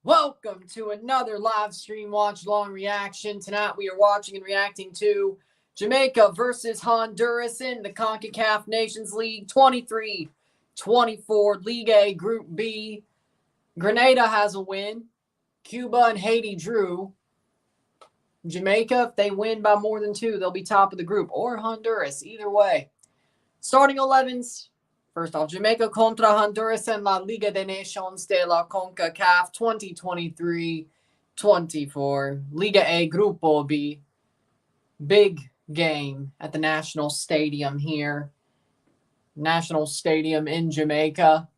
Welcome to another live stream watch-along reaction. Tonight we are watching and reacting to Jamaica versus Honduras in the CONCACAF Nations League 23-24 League A Group B. Grenada has a win. Cuba and Haiti drew. Jamaica, if they win by more than 2, they'll be top of the group. Or Honduras, either way. Starting 11s. First off, Jamaica contra Honduras en la Liga de Nations de la CONCACAF 2023-24. Liga A Grupo B. Big game at the National Stadium here. National Stadium in Jamaica.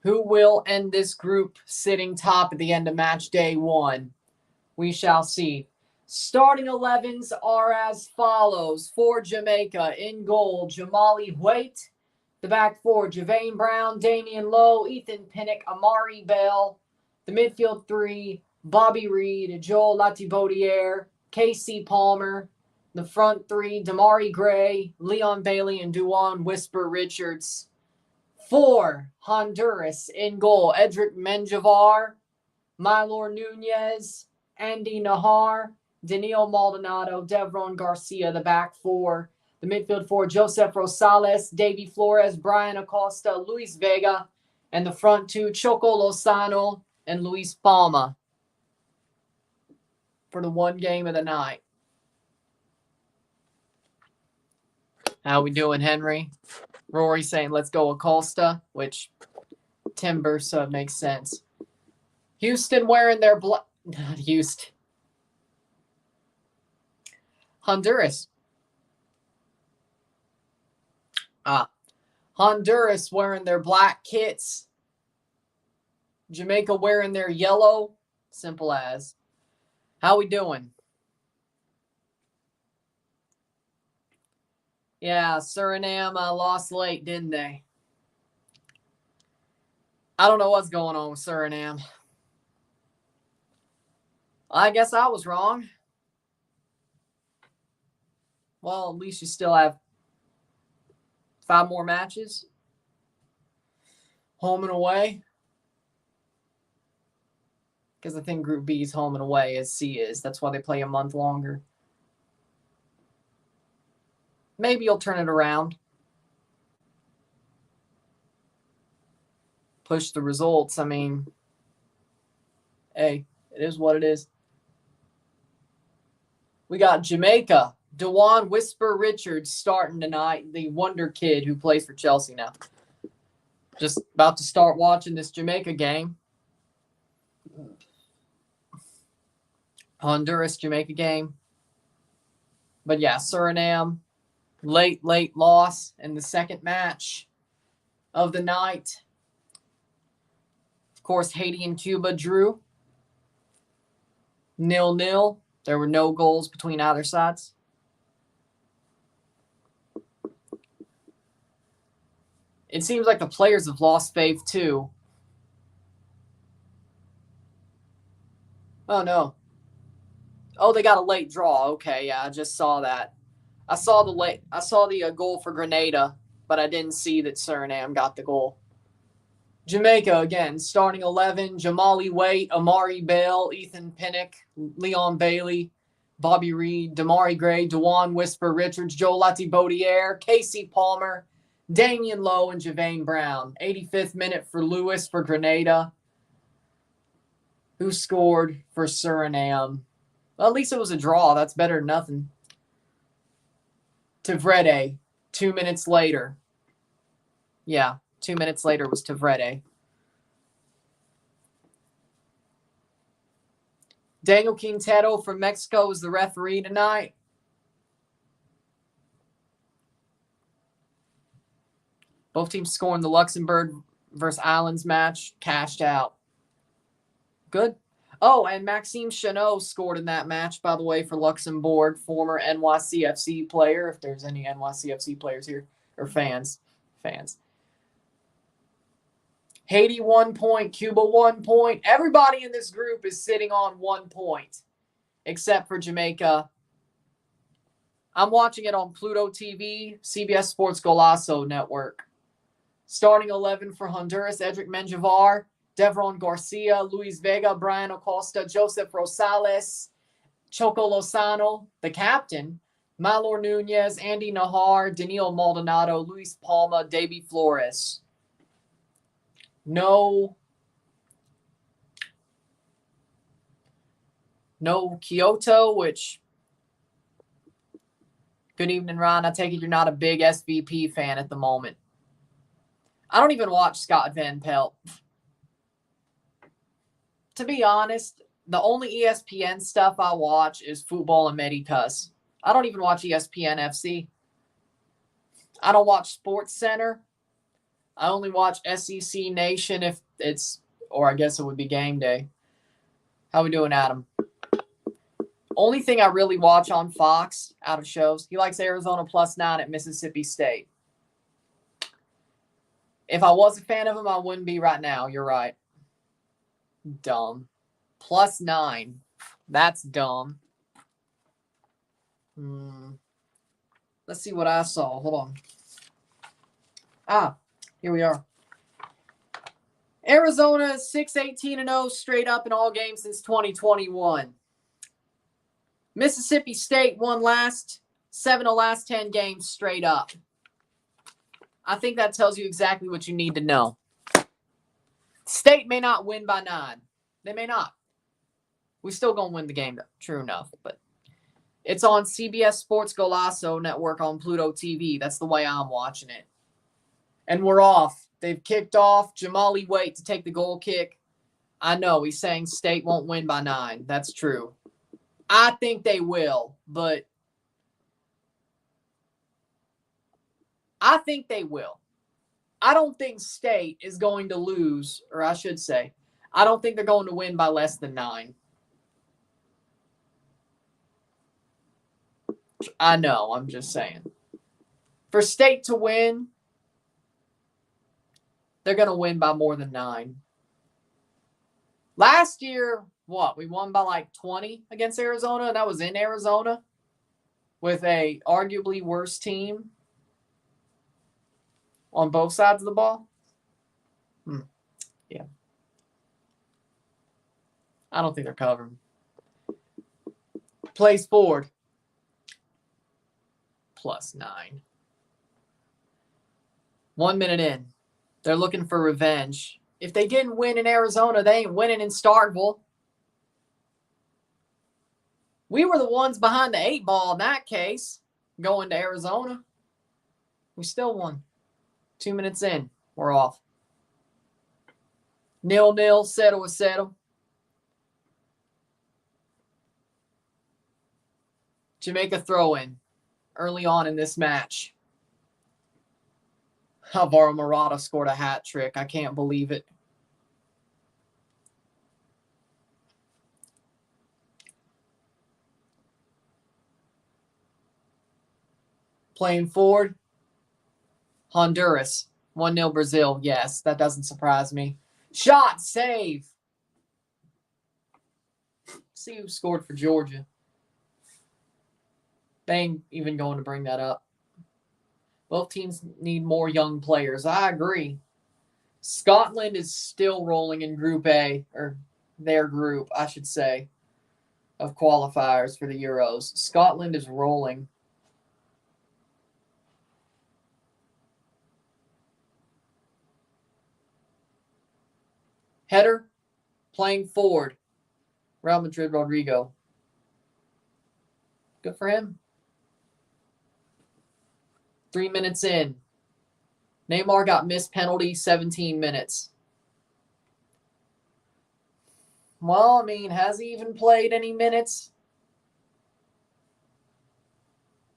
Who will end this group sitting top at the end of match day 1? We shall see. Starting 11s are as follows. For Jamaica, in goal, Jamali Waite. The back four, Javane Brown, Damian Lowe, Ethan Pinnock, Amari Bell. The midfield 3, Bobby Reed, Joel Latibaudiere, KC Palmer. The front 3, Damari Gray, Leon Bailey, and Duan Whisper Richards. For Honduras, in goal, Edric Menjivar, Mylor Nunez, Andy Nahar, Daniel Maldonado, Devron Garcia, the back four. The midfield 4, Joseph Rosales, Davy Flores, Brian Acosta, Luis Vega. And the front 2, Choco Lozano and Luis Palma. For the one game of the night. How we doing, Henry? Rory saying, let's go Acosta, which Timber, so it makes sense. Houston wearing their not Houston. Honduras. Honduras wearing their black kits. Jamaica wearing their yellow. Simple as. How we doing? Yeah, Suriname lost late, didn't they? I don't know what's going on with Suriname. I guess I was wrong. Well, at least you still have 5 more matches. Home and away. Because I think Group B is home and away as C is. That's why they play a month longer. Maybe you'll turn it around. Push the results. I mean, hey, it is what it is. We got Jamaica. Dewan Whisper Richards starting tonight. The wonder kid who plays for Chelsea now. Just about to start watching this Jamaica game. Honduras-Jamaica game. But yeah, Suriname. Late loss in the second match of the night. Of course, Haiti and Cuba drew 0-0. There were no goals between either sides. It seems like the players have lost faith too. Oh no. Oh, they got a late draw. Okay, yeah, I just saw that. I saw the goal for Grenada, but I didn't see that Suriname got the goal. Jamaica, again, starting 11, Jamali Waite, Amari Bell, Ethan Pinnock, Leon Bailey, Bobby Reed, Damari Gray, Dewan Whisper Richards, Joel Latibaudiere, KC Palmer, Damian Lowe, and Javane Brown. 85th minute for Lewis for Grenada. Who scored for Suriname? Well, at least it was a draw. That's better than nothing. Tavrede, 2 minutes later. Yeah, 2 minutes later was Tavrede. Daniel Quintero from Mexico was the referee tonight. Both teams scoring the Luxembourg versus Islands match. Cashed out. Good. Oh, and Maxime Chanot scored in that match, by the way, for Luxembourg, former NYCFC player, if there's any NYCFC players here, or fans. Haiti 1 point, Cuba 1 point. Everybody in this group is sitting on 1 point, except for Jamaica. I'm watching it on Pluto TV, CBS Sports Golazo Network. Starting 11 for Honduras, Edric Menjivar, Devron Garcia, Luis Vega, Brian Acosta, Joseph Rosales, Choco Lozano, the captain, Malor Nunez, Andy Nahar, Daniel Maldonado, Luis Palma, Davy Flores. No Kyoto, which, good evening, Ron. I take it you're not a big SVP fan at the moment. I don't even watch Scott Van Pelt. To be honest, the only ESPN stuff I watch is football and Medicus. I don't even watch ESPN FC. I don't watch Sports Center. I only watch SEC Nation if it's, or I guess it would be game day. How we doing, Adam? Only thing I really watch on Fox out of shows, he likes Arizona +9 at Mississippi State. If I was a fan of him, I wouldn't be right now. You're right. Dumb. +9. That's dumb. Let's see what I saw. Hold on. Here we are. Arizona 6-18-0 straight up in all games since 2021. Mississippi State won 7 of last 10 games straight up. I think that tells you exactly what you need to know. State may not win by 9. They may not. We still going to win the game, though. True enough. But it's on CBS Sports Golazo Network on Pluto TV. That's the way I'm watching it. And we're off. They've kicked off. Jamali Waite to take the goal kick. I know. He's saying State won't win by 9. That's true. I think they will, but I think they will. I don't think State is going to lose, or I should say, I don't think they're going to win by less than 9. I know, I'm just saying. For State to win, they're going to win by more than 9. Last year, we won by like 20 against Arizona, and that was in Arizona with a arguably worse team on both sides of the ball. Yeah. I don't think they're covering. Plays forward. +9. 1 minute in. They're looking for revenge. If they didn't win in Arizona, they ain't winning in Starkville. We were the ones behind the 8 ball in that case, going to Arizona. We still won. 2 minutes in, we're off. 0-0, settle. Jamaica throw-in early on in this match. Alvaro Morata scored a hat trick. I can't believe it. Playing forward, Honduras. 1-0 Brazil. Yes, that doesn't surprise me. Shot, save. See who scored for Georgia. They ain't even going to bring that up. Both teams need more young players. I agree. Scotland is still rolling in Group A, or their group, I should say, of qualifiers for the Euros. Scotland is rolling. Header, playing forward. Real Madrid, Rodrigo. Good for him. 3 minutes in. Neymar got missed penalty, 17 minutes. Well, I mean, has he even played any minutes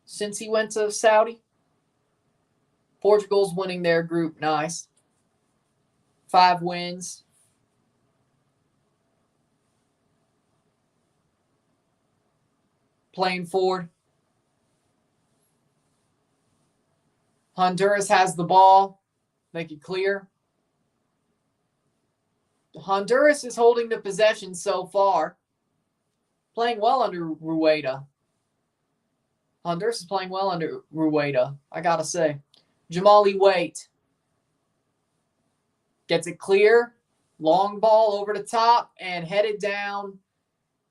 since he went to Saudi? Portugal's winning their group. Nice. 5 wins. Playing forward. Honduras has the ball. Make it clear. Honduras is holding the possession so far. Playing well under Rueda. Honduras is playing well under Rueda, I gotta say. Jamali Waite. Gets it clear. Long ball over the top and headed down.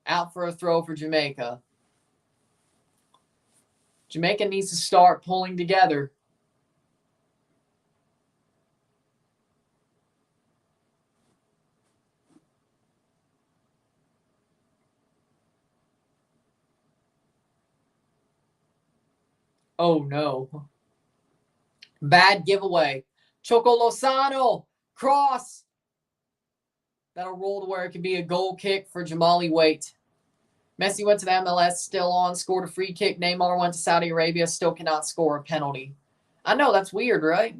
Out for a throw for Jamaica. Jamaica needs to start pulling together. Oh, no. Bad giveaway. Choco Lozano. Cross. That'll roll to where it could be a goal kick for Jamali Waite. Messi went to the MLS, still on, scored a free kick. Neymar went to Saudi Arabia, still cannot score a penalty. I know, that's weird, right?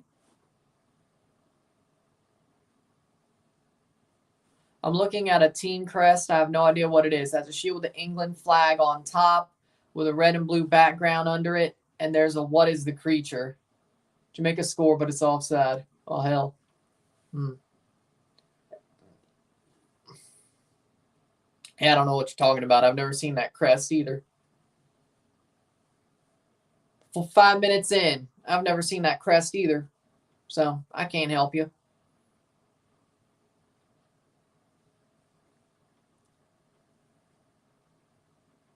I'm looking at a team crest. I have no idea what it is. That's a shield with the England flag on top with a red and blue background under it. And there's a what is the creature. Jamaica score, but it's offside. Oh, hell. Yeah, I don't know what you're talking about. I've never seen that crest either. 5 minutes in. I've never seen that crest either. So, I can't help you.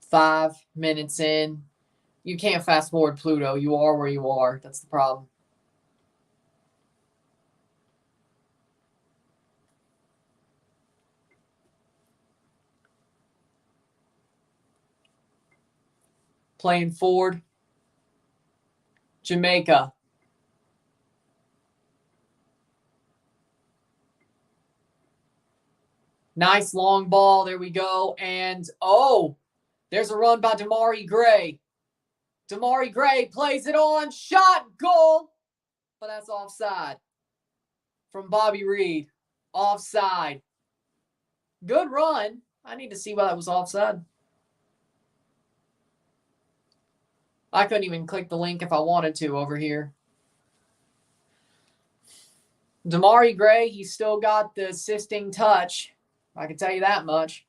Five minutes in. You can't fast forward Pluto. You are where you are. That's the problem. Playing forward. Jamaica. Nice long ball. There we go. And, oh, there's a run by Damari Gray. Damari Gray plays it on. Shot. Goal. But that's offside. From Bobby Reed. Offside. Good run. I need to see why that was offside. I couldn't even click the link if I wanted to over here. Damari Gray, he still got the assisting touch. I can tell you that much.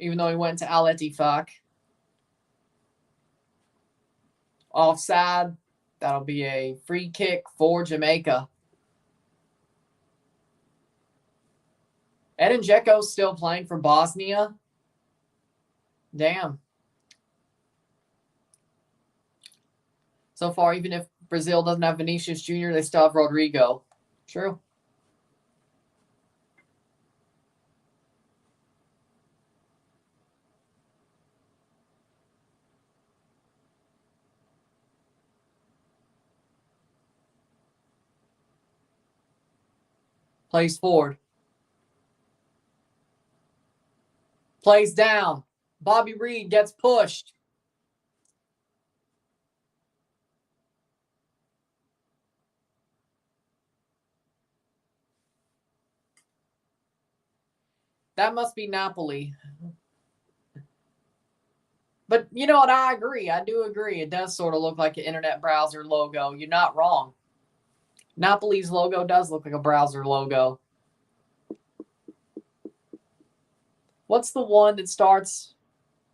Even though he went to Al Ettifaq. Offside. That'll be a free kick for Jamaica. Edin Dzeko's still playing for Bosnia. Damn. So far, even if Brazil doesn't have Vinicius Jr., they still have Rodrigo. True. Plays forward. Plays down. Bobby Reed gets pushed. That must be Napoli. But you know what? I agree. I do agree. It does sort of look like an internet browser logo. You're not wrong. Napoli's logo does look like a browser logo. What's the one that starts?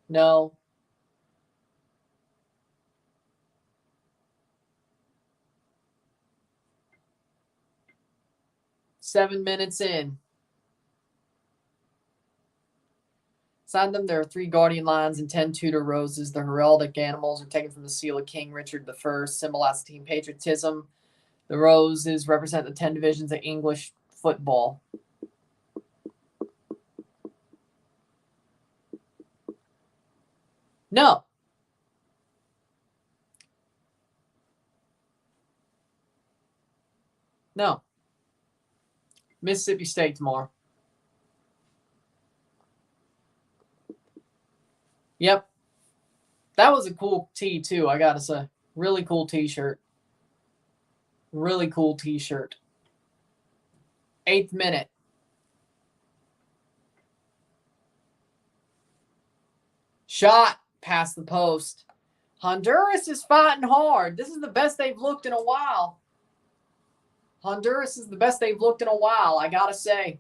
No. Seven minutes in. Beside them, there are 3 guardian lions and 10 Tudor roses. The heraldic animals are taken from the seal of King Richard I, symbolize team patriotism. The roses represent the 10 divisions of English football. No. No. Mississippi State tomorrow. Yep. That was a cool tee, too, I gotta say. Really cool t-shirt. Really cool t-shirt. 8th minute. Shot past the post. Honduras is fighting hard. This is the best they've looked in a while. Honduras is the best they've looked in a while, I gotta say.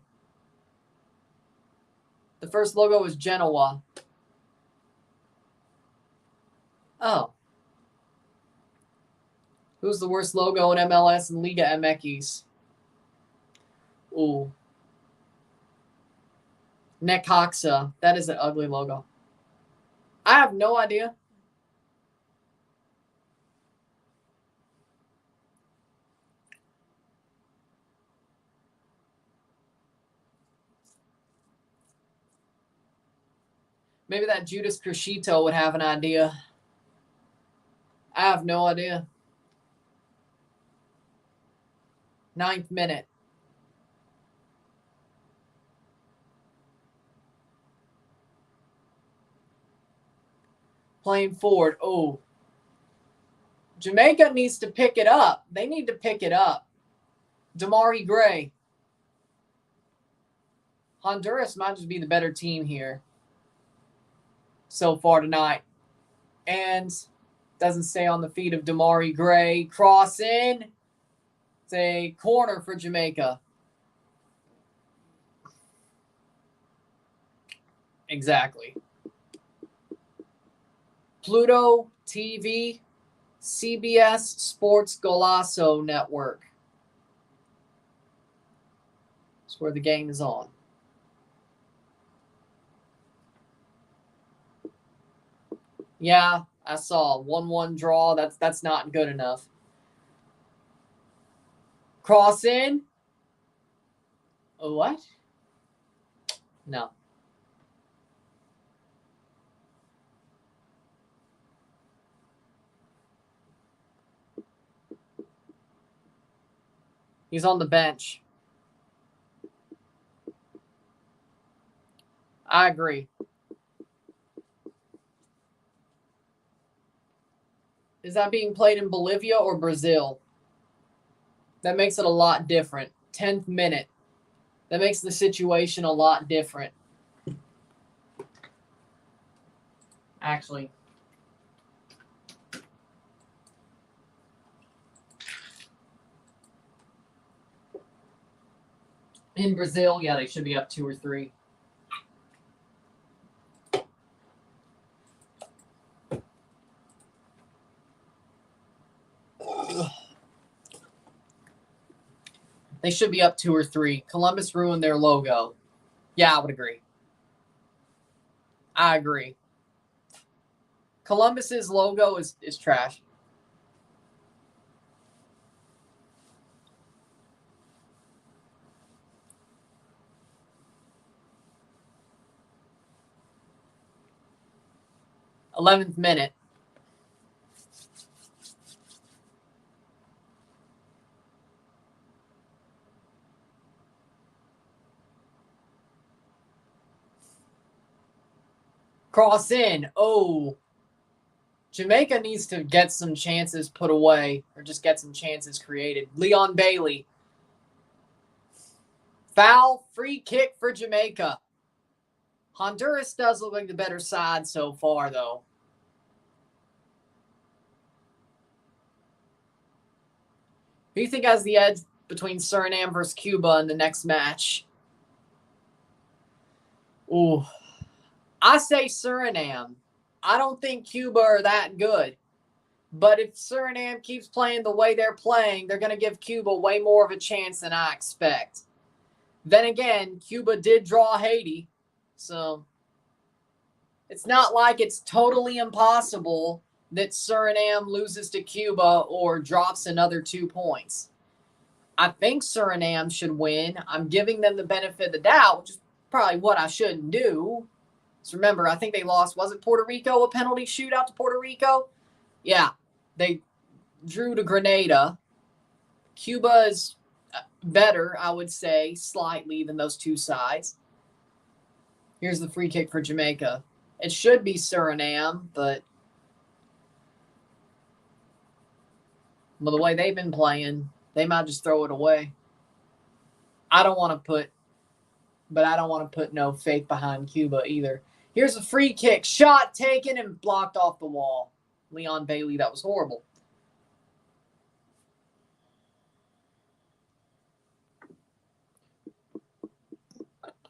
The first logo was Genoa. Oh. Who's the worst logo in MLS and Liga MX? Ooh. Necaxa. That is an ugly logo. I have no idea. Maybe that Judas Crescito would have an idea. I have no idea. 9th minute. Playing forward. Oh. Jamaica needs to pick it up. They need to pick it up. Damari Gray. Honduras might just be the better team here so far tonight. And doesn't stay on the feet of Damari Gray. Cross in. It's a corner for Jamaica. Exactly. Pluto TV, CBS Sports Golazo Network. That's where the game is on. Yeah, I saw 1-1 draw. That's not good enough. Cross in. What? No. He's on the bench. I agree. Is that being played in Bolivia or Brazil? That makes it a lot different. 10th minute. That makes the situation a lot different. Actually. In Brazil, yeah, they should be up 2 or 3. They should be up 2 or 3. Columbus ruined their logo. Yeah, I would agree. I agree. Columbus's logo is trash. th minute. Cross in. Oh. Jamaica needs to get some chances put away or just get some chances created. Leon Bailey. Foul, free kick for Jamaica. Honduras does look like the better side so far, though. Who do you think has the edge between Suriname versus Cuba in the next match? Ooh. I say Suriname. I don't think Cuba are that good. But if Suriname keeps playing the way they're playing, they're going to give Cuba way more of a chance than I expect. Then again, Cuba did draw Haiti. So it's not like it's totally impossible that Suriname loses to Cuba or drops another 2 points. I think Suriname should win. I'm giving them the benefit of the doubt, which is probably what I shouldn't do. So remember, I think they lost, was it Puerto Rico, a penalty shootout to Puerto Rico? Yeah, they drew to Grenada. Cuba is better, I would say, slightly than those two sides. Here's the free kick for Jamaica. It should be Suriname, but the way they've been playing, they might just throw it away. I don't want to put no faith behind Cuba either. Here's a free kick. Shot taken and blocked off the wall. Leon Bailey, that was horrible.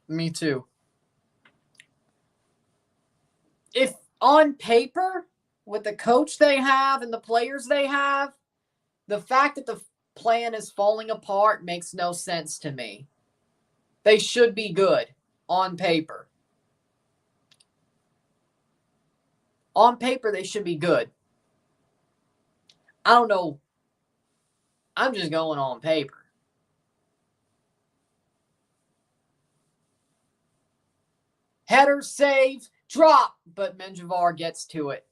Me too. If on paper, with the coach they have and the players they have, the fact that the plan is falling apart makes no sense to me. They should be good on paper. On paper, they should be good. I don't know. I'm just going on paper. Header, save, drop, but Menjivar gets to it.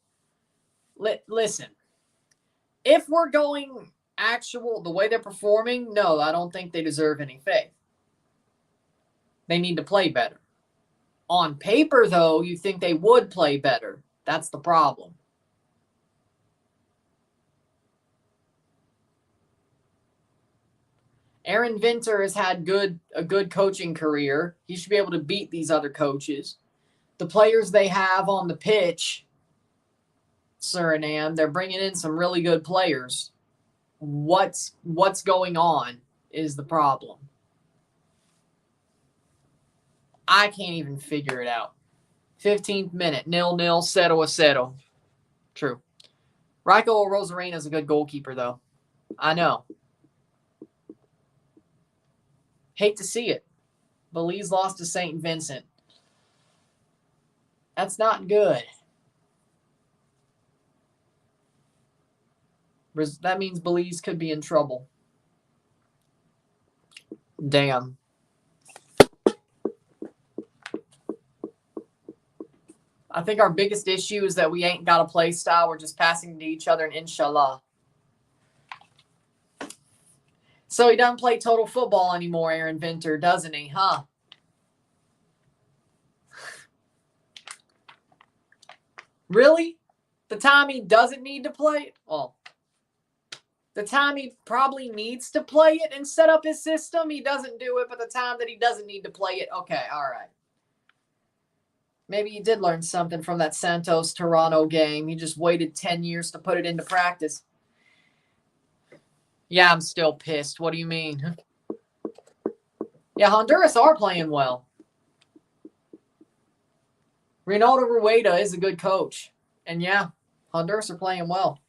Listen, if we're going actual, the way they're performing, no, I don't think they deserve any faith. They need to play better. On paper, though, you think they would play better. That's the problem. Aaron Vinter has had a good coaching career. He should be able to beat these other coaches. The players they have on the pitch, Suriname, they're bringing in some really good players. What's going on is the problem. I can't even figure it out. 15th minute, 0-0, 0-0. True. Raiko Rosarena is a good goalkeeper, though. I know. Hate to see it. Belize lost to St. Vincent. That's not good. That means Belize could be in trouble. Damn. I think our biggest issue is that we ain't got a play style. We're just passing to each other and inshallah. So he doesn't play total football anymore, Aaron Vinter, doesn't he? Huh? Really? The time he doesn't need to play it? Well, the time he probably needs to play it and set up his system, he doesn't do it. But the time that he doesn't need to play it, okay, all right. Maybe he did learn something from that Santos-Toronto game. He just waited 10 years to put it into practice. Yeah, I'm still pissed. What do you mean? Yeah, Honduras are playing well. Ronaldo Rueda is a good coach. And yeah, Honduras are playing well.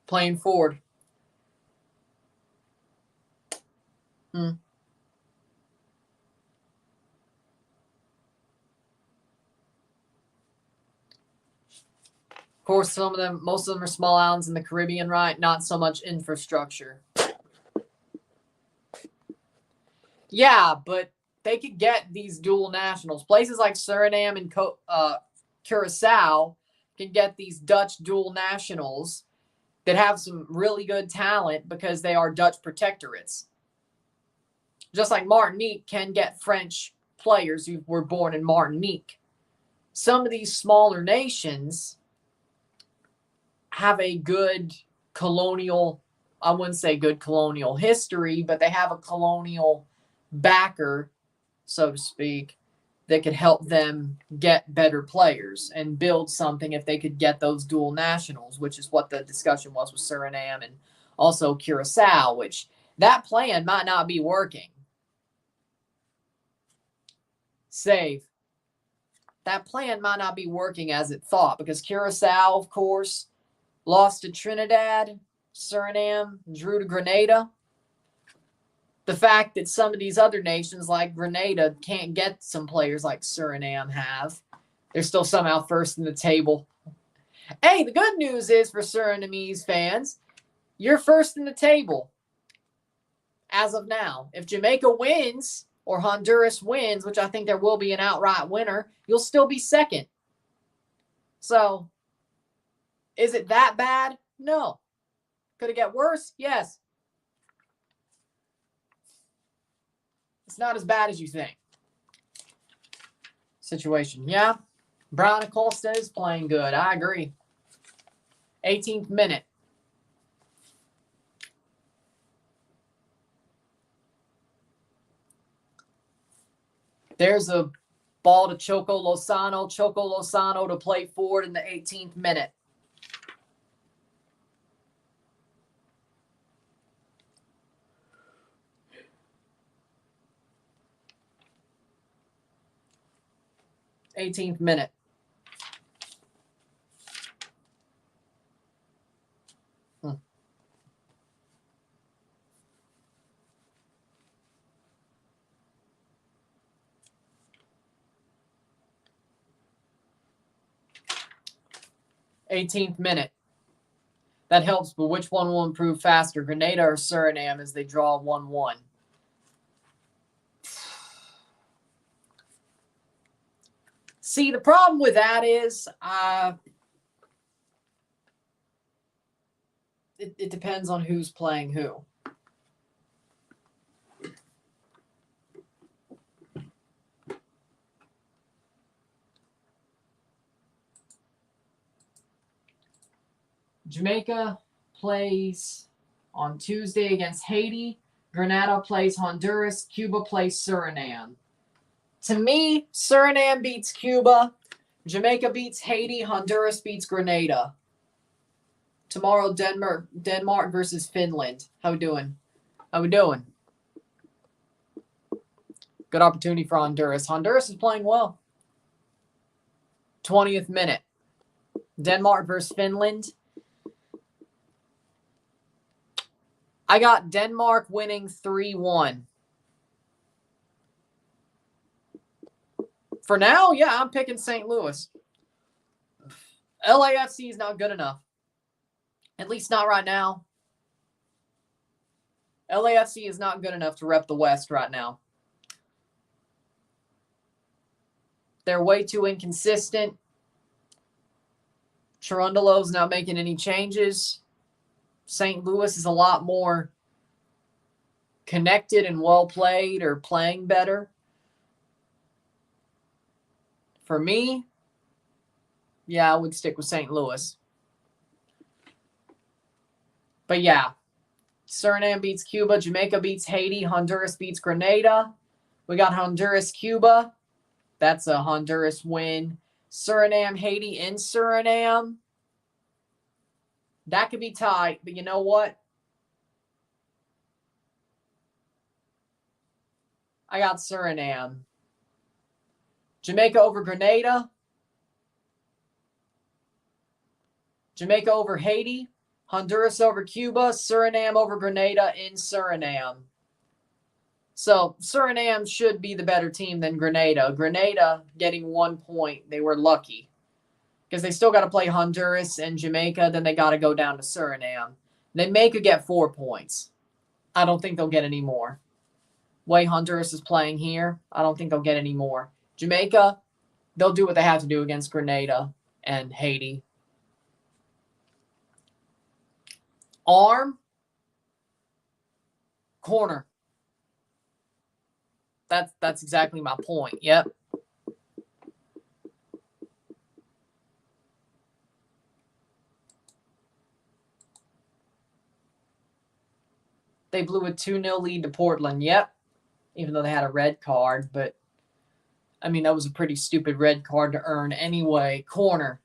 Playing forward. Of course, most of them are small islands in the Caribbean, right? Not so much infrastructure. Yeah, but they could get these dual nationals. Places like Suriname and Curacao can get these Dutch dual nationals that have some really good talent because they are Dutch protectorates. Just like Martinique can get French players who were born in Martinique. Some of these smaller nations have a good colonial, I wouldn't say good colonial history, but they have a colonial backer, so to speak, that could help them get better players and build something if they could get those dual nationals, which is what the discussion was with Suriname and also Curacao, which that plan might not be working. Save. That plan might not be working as it thought because Curacao, of course, lost to Trinidad, Suriname, drew to Grenada. The fact that some of these other nations like Grenada can't get some players like Suriname have. They're still somehow first in the table. Hey, the good news is for Surinamese fans, you're first in the table as of now. If Jamaica wins or Honduras wins, which I think there will be an outright winner, you'll still be second. So, is it that bad? No. Could it get worse? Yes. It's not as bad as you think. Situation. Yeah. Brian Acosta is playing good. I agree. 18th minute. There's a ball to Choco Lozano. Choco Lozano to play forward in the 18th minute. 18th minute. That helps, but which one will improve faster, Grenada or Suriname, as they draw 1-1? See, the problem with that is it depends on who's playing who. Jamaica plays on Tuesday against Haiti. Grenada plays Honduras. Cuba plays Suriname. To me, Suriname beats Cuba. Jamaica beats Haiti. Honduras beats Grenada. Tomorrow, Denmark versus Finland. How we doing? How we doing? Good opportunity for Honduras. Honduras is playing well. 20th minute. Denmark versus Finland. I got Denmark winning 3-1. For now, yeah, I'm picking St. Louis. LAFC is not good enough. At least not right now. LAFC is not good enough to rep the West right now. They're way too inconsistent. Cherundolo's not making any changes. St. Louis is a lot more connected and well played or playing better. For me, yeah, I would stick with St. Louis. But yeah, Suriname beats Cuba. Jamaica beats Haiti. Honduras beats Grenada. We got Honduras, Cuba. That's a Honduras win. Suriname, Haiti in Suriname. That could be tight, but you know what? I got Suriname. Jamaica over Grenada. Jamaica over Haiti. Honduras over Cuba. Suriname over Grenada in Suriname. So Suriname should be the better team than Grenada. Grenada getting 1 point. They were lucky. Because they still got to play Honduras and Jamaica. Then they got to go down to Suriname. They could get 4 points. I don't think they'll get any more. Way Honduras is playing here, I don't think they'll get any more. Jamaica, they'll do what they have to do against Grenada and Haiti. Arm. Corner. That's exactly my point. Yep. They blew a 2-0 lead to Portland. Yep. Even though they had a red card. But, I mean, that was a pretty stupid red card to earn anyway. Corner.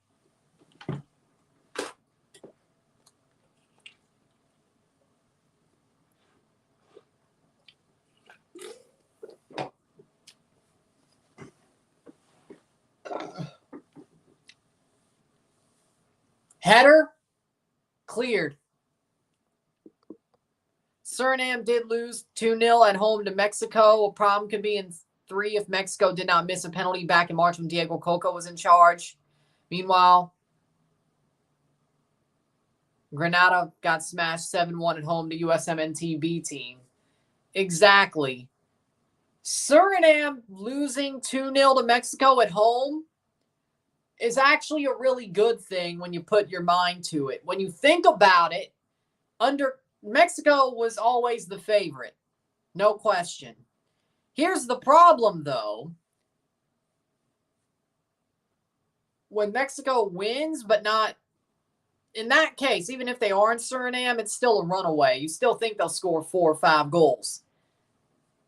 Header. Cleared. Suriname did lose 2-0 at home to Mexico. A problem could be in 3 if Mexico did not miss a penalty back in March when Diego Coco was in charge. Meanwhile, Grenada got smashed 7-1 at home to USMNT B team. Exactly. Suriname losing 2-0 to Mexico at home is actually a really good thing when you put your mind to it. When you think about it, Mexico was always the favorite. No question. Here's the problem, though. When Mexico wins, but not in that case, even if they are in Suriname, it's still a runaway. You still think they'll score 4 or 5 goals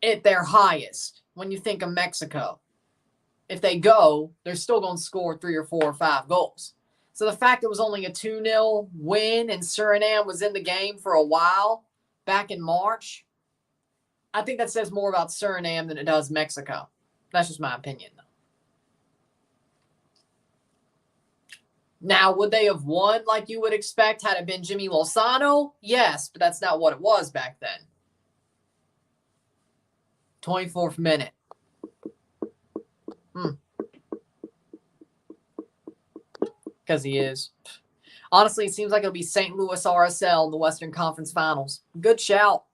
at their highest when you think of Mexico. If they go, they're still going to score 3 or 4 or 5 goals. So the fact it was only a 2-0 win and Suriname was in the game for a while back in March, I think that says more about Suriname than it does Mexico. That's just my opinion, though. Now, would they have won like you would expect had it been Jimmy Lozano? Yes, but that's not what it was back then. 24th minute. Because he is. Honestly, it seems like it'll be St. Louis RSL in the Western Conference Finals. Good shout.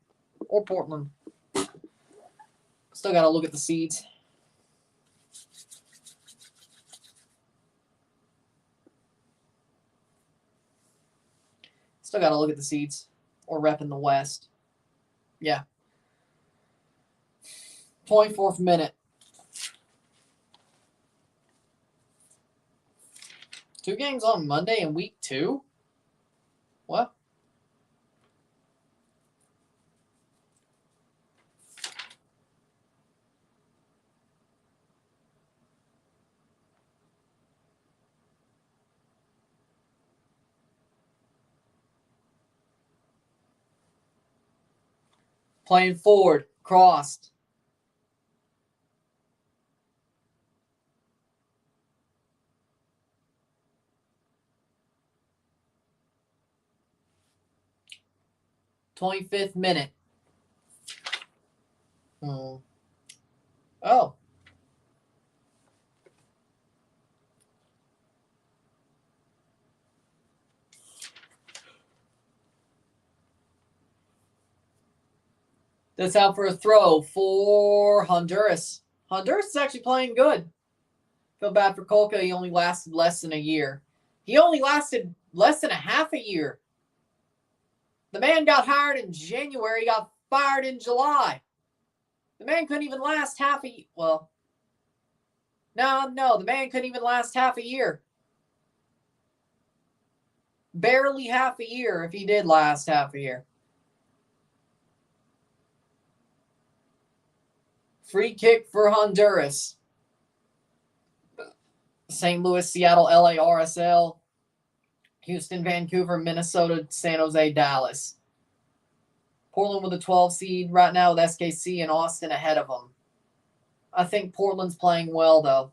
Or Portland. Still got to look at the seeds. Still got to look at the seeds. Or rep in the West. Yeah. 24th minute. 2 games on Monday in week 2? What? Playing forward. Crossed. '25th minute. Oh. That's out for a throw for Honduras. Honduras is actually playing good. Feel bad for Kolka. He only lasted less than a year. He only lasted less than a half a year. The man got hired in January, got fired in July. The man couldn't even last half a year. Well, no, the man couldn't even last half a year. Barely half a year if he did last half a year. Free kick for Honduras. St. Louis, Seattle, LA, RSL. Houston, Vancouver, Minnesota, San Jose, Dallas. Portland with a 12 seed right now with SKC and Austin ahead of them. I think Portland's playing well, though.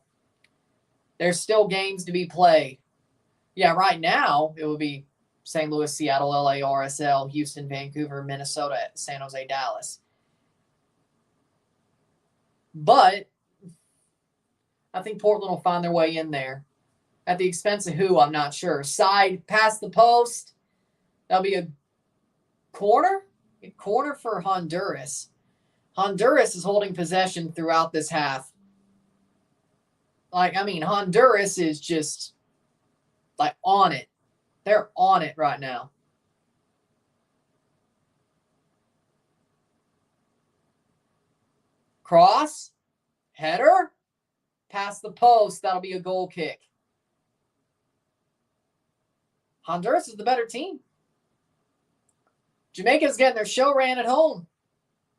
There's still games to be played. Yeah, right now it would be St. Louis, Seattle, LA, RSL, Houston, Vancouver, Minnesota, San Jose, Dallas. But I think Portland will find their way in there. At the expense of who, I'm not sure. Side past the post. That'll be a corner? A corner for Honduras. Honduras is holding possession throughout this half. Honduras is just on it. They're on it right now. Cross. Header. Past the post. That'll be a goal kick. Honduras is the better team. Jamaica's getting their show ran at home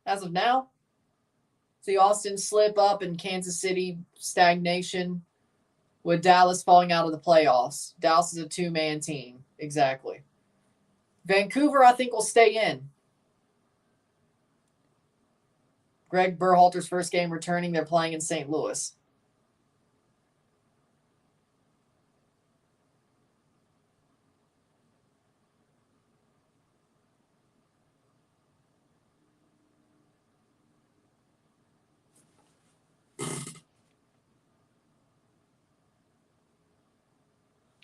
as of now. See Austin slip up and Kansas City stagnation with Dallas falling out of the playoffs. Dallas is a 2-man team. Exactly. Vancouver, I think, will stay in. Greg Berhalter's first game returning. They're playing in St. Louis.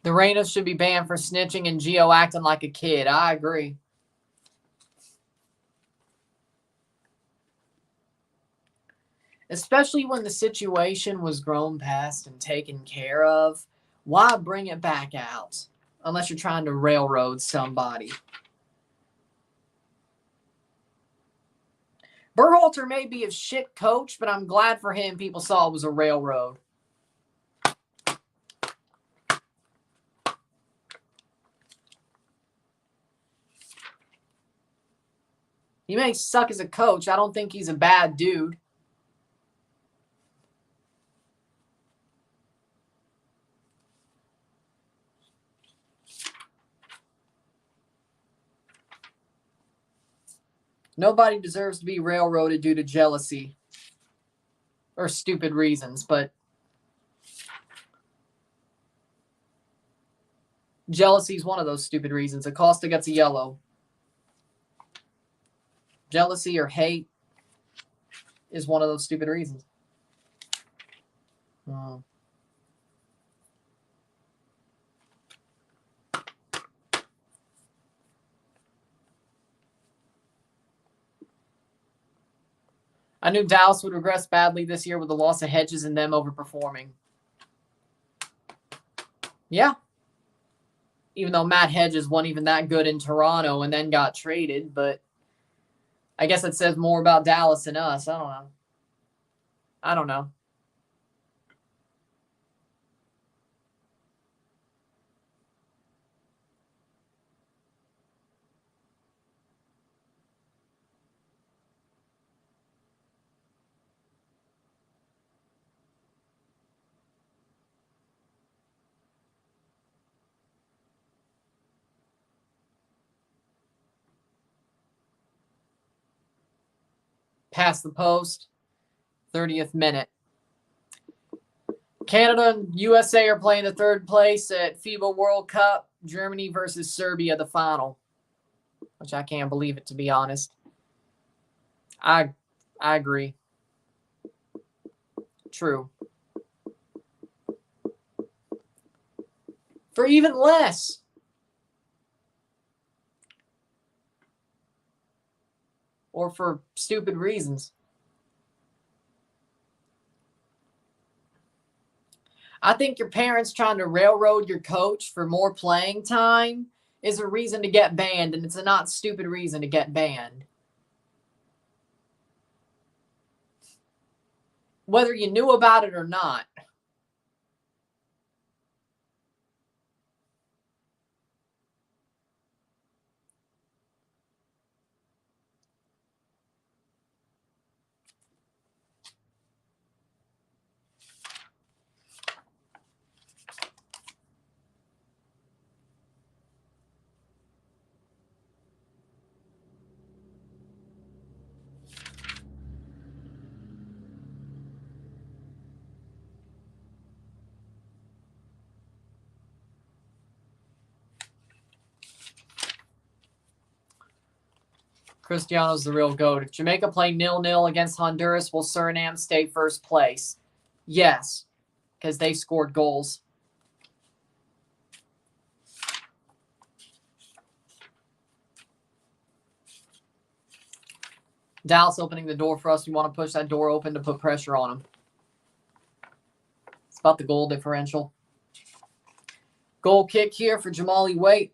The Reynas should be banned for snitching and Gio acting like a kid. I agree. Especially when the situation was grown past and taken care of. Why bring it back out? Unless you're trying to railroad somebody. Berhalter may be a shit coach, but I'm glad for him people saw it was a railroad. He may suck as a coach. I don't think he's a bad dude. Nobody deserves to be railroaded due to jealousy or stupid reasons, but jealousy is one of those stupid reasons. Acosta gets a yellow. Jealousy or hate is one of those stupid reasons. I knew Dallas would regress badly this year with the loss of Hedges and them overperforming. Yeah. Even though Matt Hedges wasn't even that good in Toronto and then got traded, but I guess it says more about Dallas than us. I don't know. Past the post, 30th minute. Canada and USA are playing the third place at FIBA World Cup. Germany versus Serbia, the final. Which I can't believe it, to be honest. I agree. True. For even less. Or for stupid reasons. I think your parents trying to railroad your coach for more playing time is a reason to get banned, and it's a not stupid reason to get banned. Whether you knew about it or not. Cristiano's the real GOAT. If Jamaica play 0-0 against Honduras, will Suriname stay first place? Yes, because they scored goals. Dallas opening the door for us. We want to push that door open to put pressure on them. It's about the goal differential. Goal kick here for Jamali Waite.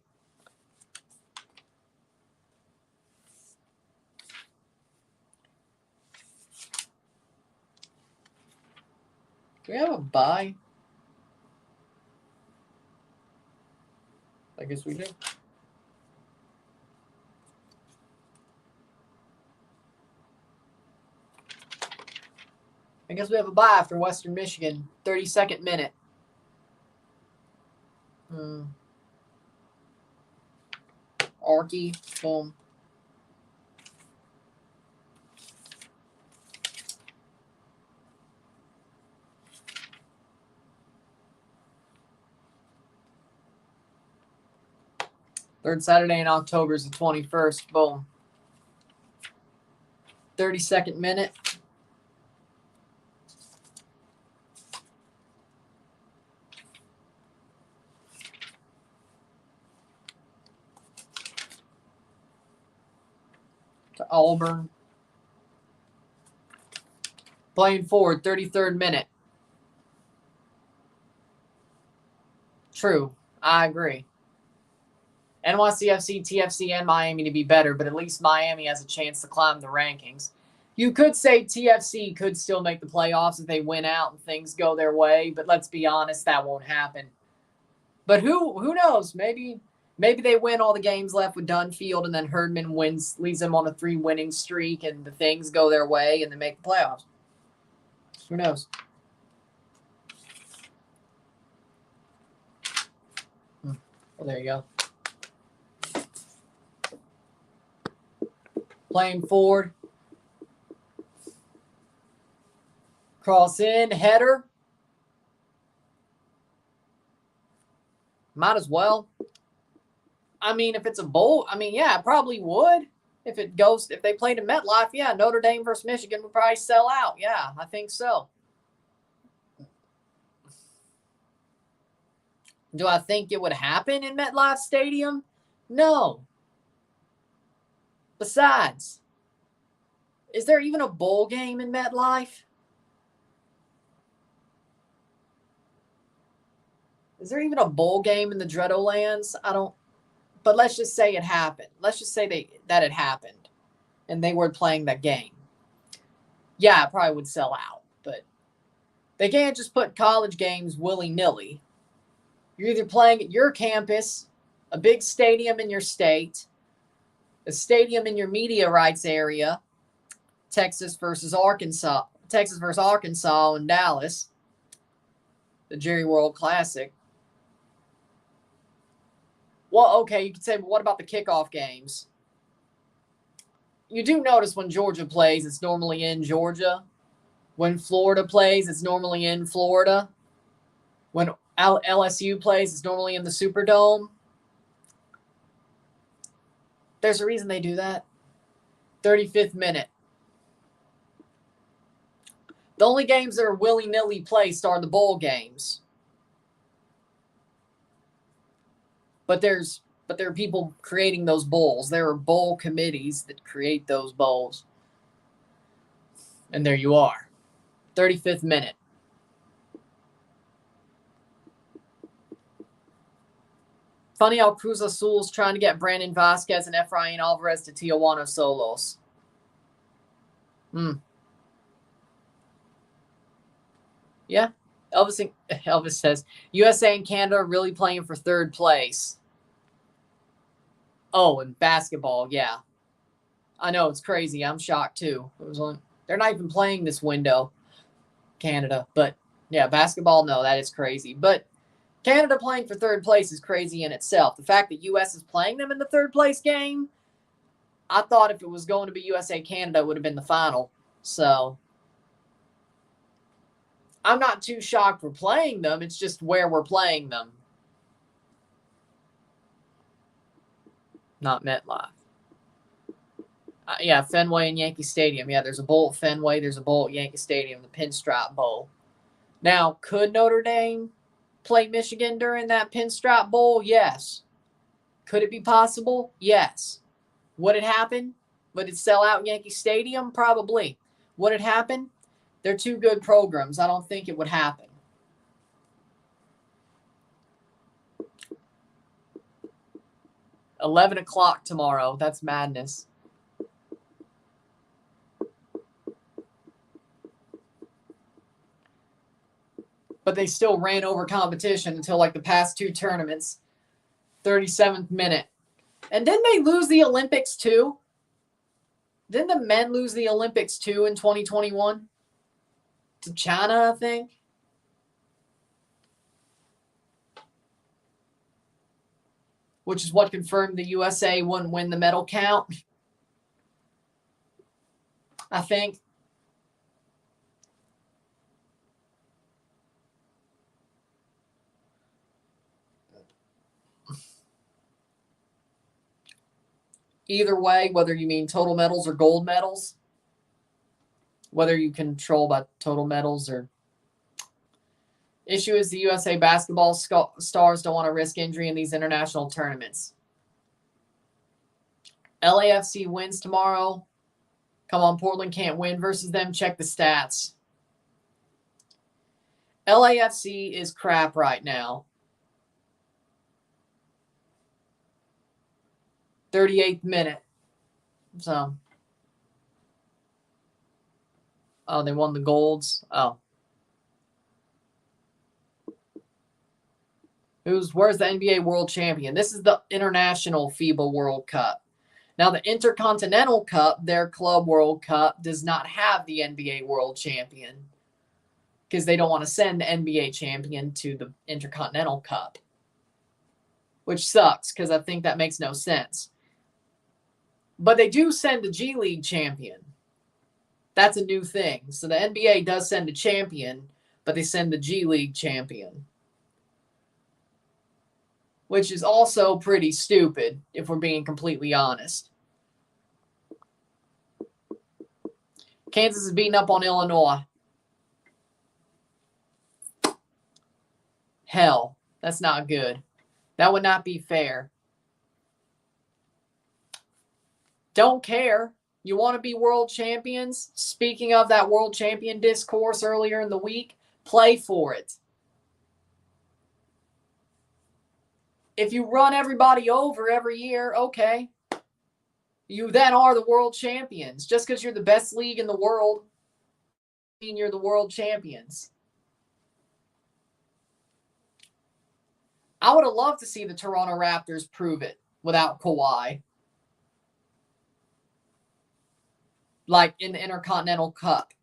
Do we have a bye? I guess we do. I guess we have a bye after Western Michigan. 32nd minute. Arky, boom. Third Saturday in October is the 21st. Boom. 32nd minute. To Auburn. Playing forward, 33rd minute. True. I agree. NYCFC, TFC, and Miami to be better, but at least Miami has a chance to climb the rankings. You could say TFC could still make the playoffs if they win out and things go their way, but let's be honest, that won't happen. But who knows? Maybe they win all the games left with Dunfield, and then Herdman leads them on a 3-winning streak, and the things go their way, and they make the playoffs. Who knows? Well, there you go. Playing forward. Cross in, header. Might as well. I mean, if it's a bowl, yeah, it probably would. If they played in MetLife, yeah, Notre Dame versus Michigan would probably sell out. Yeah, I think so. Do I think it would happen in MetLife Stadium? No. Besides, Is there even a bowl game in MetLife? Is there even a bowl game in the Dreadlands? I don't. But let's just say it happened. Let's just say that it happened, and they were playing that game. Yeah, it probably would sell out, but they can't just put college games willy-nilly. You're either playing at your campus, a big stadium in your state, a stadium in your media rights area, Texas versus Arkansas in Dallas, the Jerry World Classic. Well, okay, you could say, but what about the kickoff games? You do notice when Georgia plays, it's normally in Georgia. When Florida plays, it's normally in Florida. When LSU plays, it's normally in the Superdome. There's a reason they do that. 35th minute. The only games that are willy-nilly placed are the bowl games. But there are people creating those bowls. There are bowl committees that create those bowls. And there you are. 35th minute. Funny how Cruz Azul's trying to get Brandon Vasquez and Efrain Alvarez to Tijuana Solos. Yeah. Elvis says, USA and Canada are really playing for third place. Oh, and basketball, yeah. I know, it's crazy. I'm shocked, too. They're not even playing this window, Canada. But, yeah, basketball, no, that is crazy. But Canada playing for third place is crazy in itself. The fact that U.S. is playing them in the third place game, I thought if it was going to be USA-Canada, it would have been the final. So I'm not too shocked we're playing them. It's just where we're playing them. Not MetLife. Yeah, Fenway and Yankee Stadium. Yeah, there's a bowl at Fenway. There's a bowl at Yankee Stadium, the Pinstripe Bowl. Now, could Notre Dame play Michigan during that Pinstripe Bowl? Yes. Could it be possible? Yes. Would it happen? Would it sell out Yankee Stadium? Probably. Would it happen? They're two good programs. I don't think it would happen. $11 tomorrow. That's madness. But they still ran over competition until like the past two tournaments. 37th minute. And didn't they lose the Olympics too? Didn't the men lose the Olympics too in 2021? To China, I think. Which is what confirmed the USA wouldn't win the medal count. I think. Either way, whether you mean total medals or gold medals, whether you control by total medals or... Issue is the USA basketball stars don't want to risk injury in these international tournaments. LAFC wins tomorrow. Come on, Portland can't win versus them. Check the stats. LAFC is crap right now. 38th minute. So. Oh, they won the golds. Oh. Where's the NBA World Champion? This is the International FIBA World Cup. Now, the Intercontinental Cup, their Club World Cup, does not have the NBA World Champion because they don't want to send the NBA champion to the Intercontinental Cup, which sucks because I think that makes no sense. But they do send the G League champion. That's a new thing. So the NBA does send a champion, but they send the G League champion, which is also pretty stupid, if we're being completely honest. Kansas is beating up on Illinois. Hell, that's not good. That would not be fair. Don't care. You want to be world champions? Speaking of that world champion discourse earlier in the week, play for it. If you run everybody over every year, okay. You then are the world champions. Just because you're the best league in the world, doesn't mean you're the world champions. I would have loved to see the Toronto Raptors prove it without Kawhi. Like in the Intercontinental Cup.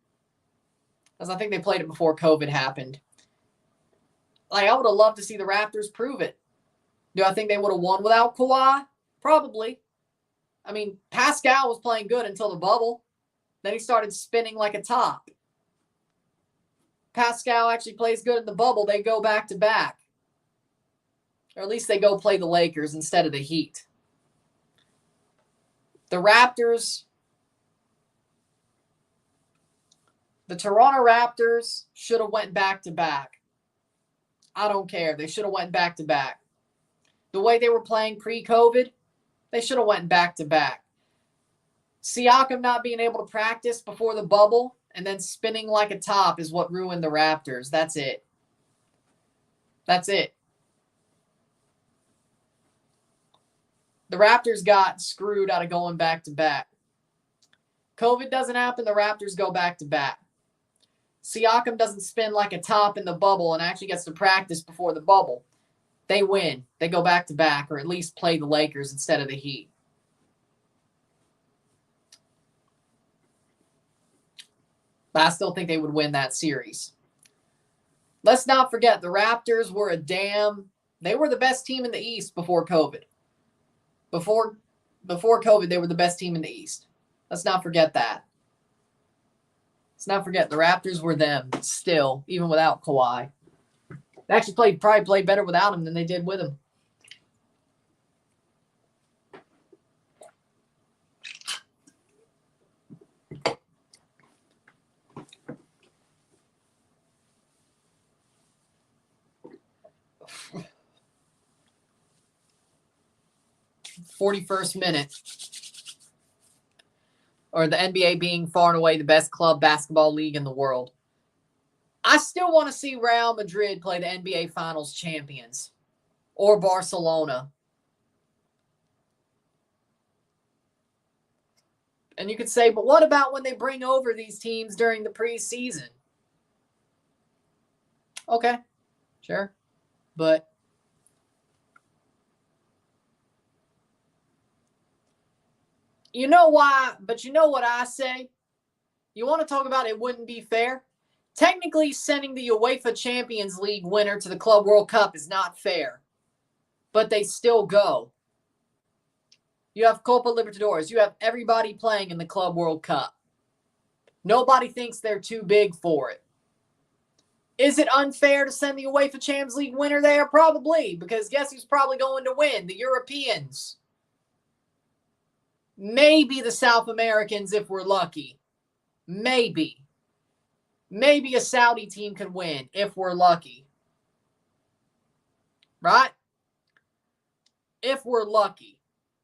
Because I think they played it before COVID happened. Like, I would have loved to see the Raptors prove it. Do I think they would have won without Kawhi? Probably. I mean, Pascal was playing good until the bubble. Then he started spinning like a top. Pascal actually plays good in the bubble. They go back to back. Or at least they go play the Lakers instead of the Heat. The Raptors, the Toronto Raptors should have went back to back. I don't care. They should have went back to back. The way they were playing pre-COVID, they should have went back to back. Siakam not being able to practice before the bubble and then spinning like a top is what ruined the Raptors. That's it. That's it. The Raptors got screwed out of going back to back. COVID doesn't happen, the Raptors go back to back. Siakam doesn't spin like a top in the bubble and actually gets to practice before the bubble. They win. They go back to back, or at least play the Lakers instead of the Heat. But I still think they would win that series. Let's not forget, the Raptors were they were the best team in the East before COVID. Before COVID, they were the best team in the East. Let's not forget that. Let's not forget, the Raptors were them still, even without Kawhi. They actually probably played better without him than they did with him. "41st minute." Or the NBA being far and away the best club basketball league in the world. I still want to see Real Madrid play the NBA Finals champions. Or Barcelona. And you could say, but what about when they bring over these teams during the preseason? Okay, sure. But you know why? But you know what I say? You want to talk about it wouldn't be fair? Technically, sending the UEFA Champions League winner to the Club World Cup is not fair. But they still go. You have Copa Libertadores. You have everybody playing in the Club World Cup. Nobody thinks they're too big for it. Is it unfair to send the UEFA Champions League winner there? Probably, because guess who's probably going to win? The Europeans. Maybe the South Americans if we're lucky. Maybe. Maybe a Saudi team can win if we're lucky. Right? If we're lucky.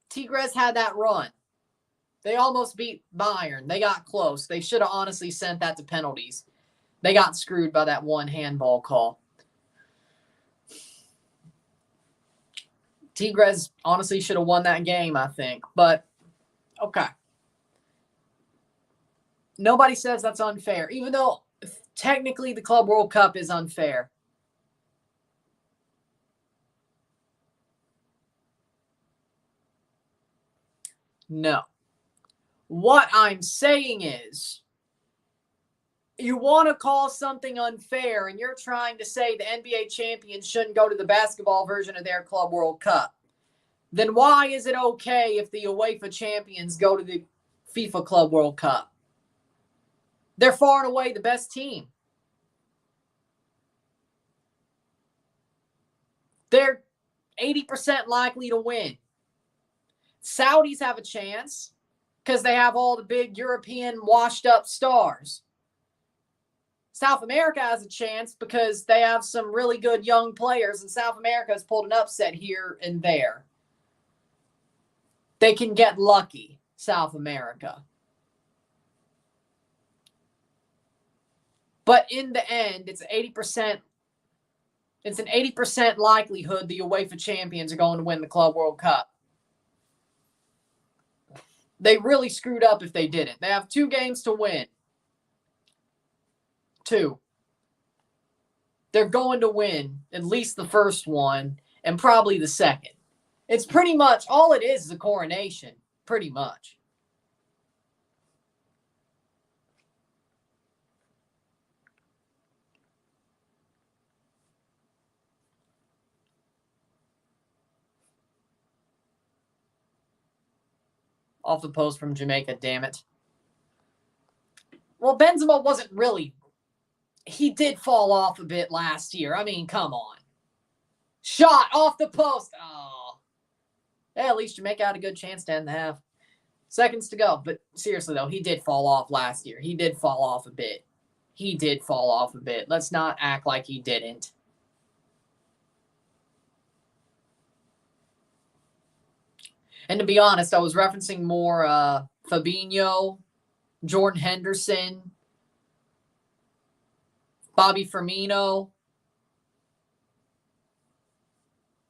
Tigres had that run. They almost beat Bayern. They got close. They should have honestly sent that to penalties. They got screwed by that one handball call. Tigres honestly should have won that game, I think. But, okay. Nobody says that's unfair, even though technically the Club World Cup is unfair. No. What I'm saying is, you want to call something unfair and you're trying to say the NBA champions shouldn't go to the basketball version of their Club World Cup. Then why is it okay if the UEFA champions go to the FIFA Club World Cup? They're far and away the best team. They're 80% likely to win. Saudis have a chance because they have all the big European washed up stars. South America has a chance because they have some really good young players, and South America has pulled an upset here and there. They can get lucky, South America. But in the end, it's 80%. It's an 80% likelihood the UEFA champions are going to win the Club World Cup. They really screwed up if they didn't. They have 2 games to win. 2. They're going to win at least the first one and probably the second. It's pretty much, all it is a coronation, pretty much. Off the post from Jamaica, damn it. Well, Benzema wasn't really... He did fall off a bit last year. I mean, come on. Shot off the post. Oh. Yeah, at least Jamaica had a good chance to end the half. Seconds to go. But seriously, though, he did fall off last year. He did fall off a bit. He did fall off a bit. Let's not act like he didn't. And to be honest, I was referencing more Fabinho, Jordan Henderson, Bobby Firmino.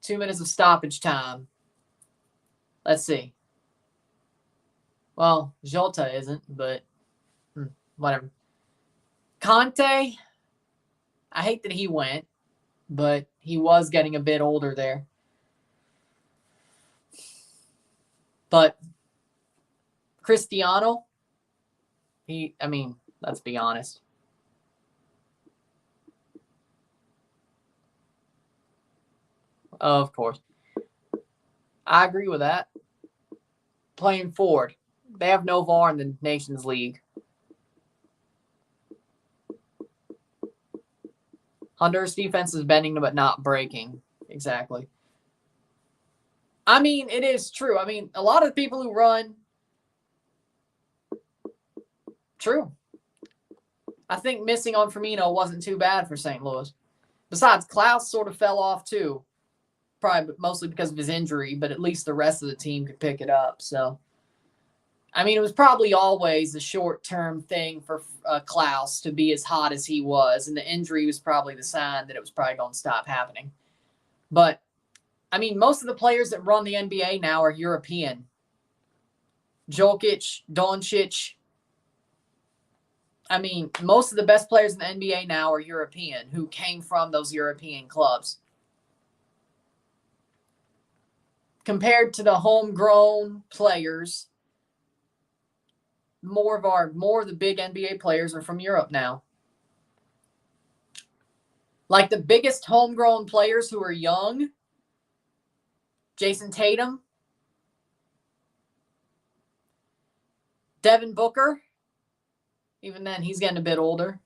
2 minutes of stoppage time. Let's see. Well, Jota isn't, but whatever. Conte, I hate that he went, but he was getting a bit older there. But Cristiano, let's be honest. Of course. I agree with that. Playing forward. They have no VAR in the Nations League. Honduras defense is bending but not breaking. Exactly. I mean, it is true. I mean, a lot of the people who run... True. I think missing on Firmino wasn't too bad for St. Louis. Besides, Klaus sort of fell off too. Probably mostly because of his injury, but at least the rest of the team could pick it up. So, I mean, it was probably always a short-term thing for Klaus to be as hot as he was, and the injury was probably the sign that it was probably going to stop happening. But, I mean, most of the players that run the NBA now are European. Jokic, Doncic. I mean, most of the best players in the NBA now are European, who came from those European clubs. Compared to the homegrown players, more of the big NBA players are from Europe now. Like the biggest homegrown players who are young, Jason Tatum, Devin Booker. Even then, he's getting a bit older.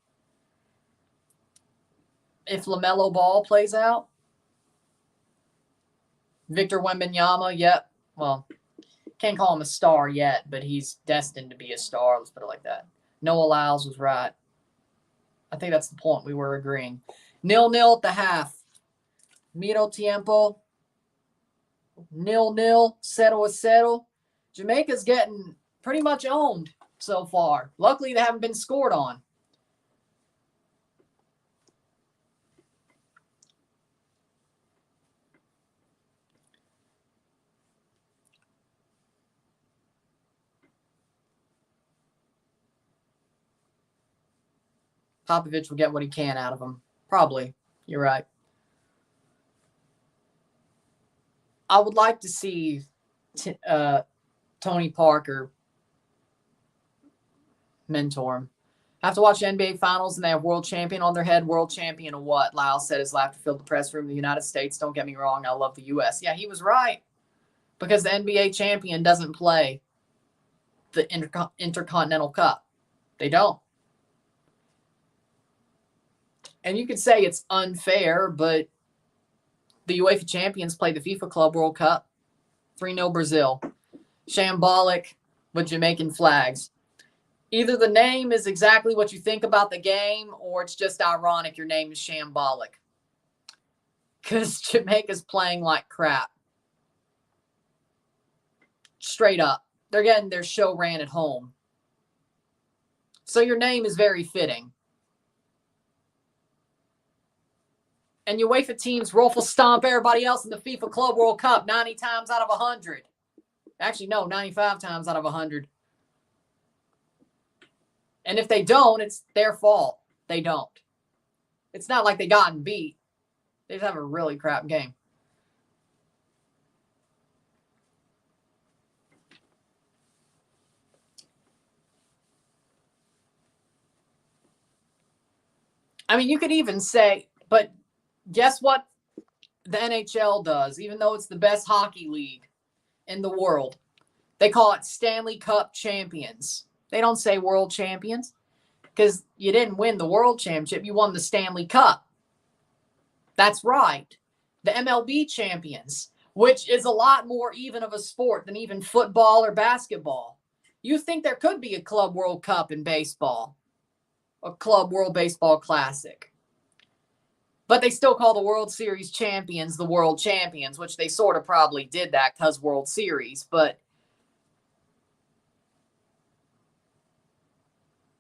If LaMelo Ball plays out. Victor Wembanyama, yep. Well, can't call him a star yet, but he's destined to be a star. Let's put it like that. Noah Lyles was right. I think that's the point we were agreeing. 0-0 at the half. Miro tiempo. 0-0. 0-0. Jamaica's getting pretty much owned so far. Luckily, they haven't been scored on. Popovich will get what he can out of him. Probably. You're right. I would like to see Tony Parker mentor him. I have to watch the NBA Finals and they have world champion on their head. World champion of what? Lyle said his laughter filled the press room in the United States. Don't get me wrong. I love the U.S. Yeah, he was right. Because the NBA champion doesn't play the Intercontinental Cup. They don't. And you could say it's unfair, but the UEFA champions play the FIFA Club World Cup. 3-0 Brazil. Shambolic with Jamaican flags. Either the name is exactly what you think about the game, or it's just ironic your name is Shambolic. Because Jamaica's playing like crap. Straight up. They're getting their show ran at home. So your name is very fitting. And UEFA teams will stomp everybody else in the FIFA Club World Cup 90 times out of 100. Actually, no, 95 times out of 100. And if they don't, it's their fault. They don't. It's not like they gotten beat. They just have a really crap game. I mean, you could even say, but guess what the NHL does? Even though it's the best hockey league in the world, they call it Stanley Cup champions. They don't say world champions because you didn't win the world championship. You won the Stanley Cup. That's right. The MLB champions, which is a lot more even of a sport than even football or basketball. You think there could be a Club World Cup in baseball, a Club World Baseball Classic. But they still call the World Series champions the world champions, which they sort of probably did that because World Series. But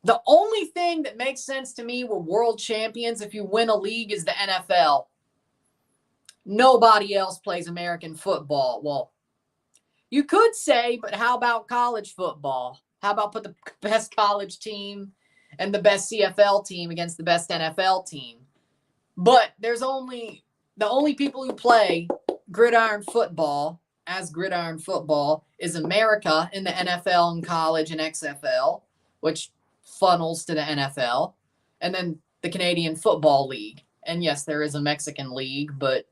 the only thing that makes sense to me with world champions if you win a league is the NFL. Nobody else plays American football. Well, you could say, but how about college football? How about put the best college team and the best CFL team against the best NFL team? But there's the only people who play gridiron football as gridiron football is America in the NFL and college and XFL, which funnels to the NFL, and then the Canadian Football League. And yes, there is a Mexican league, but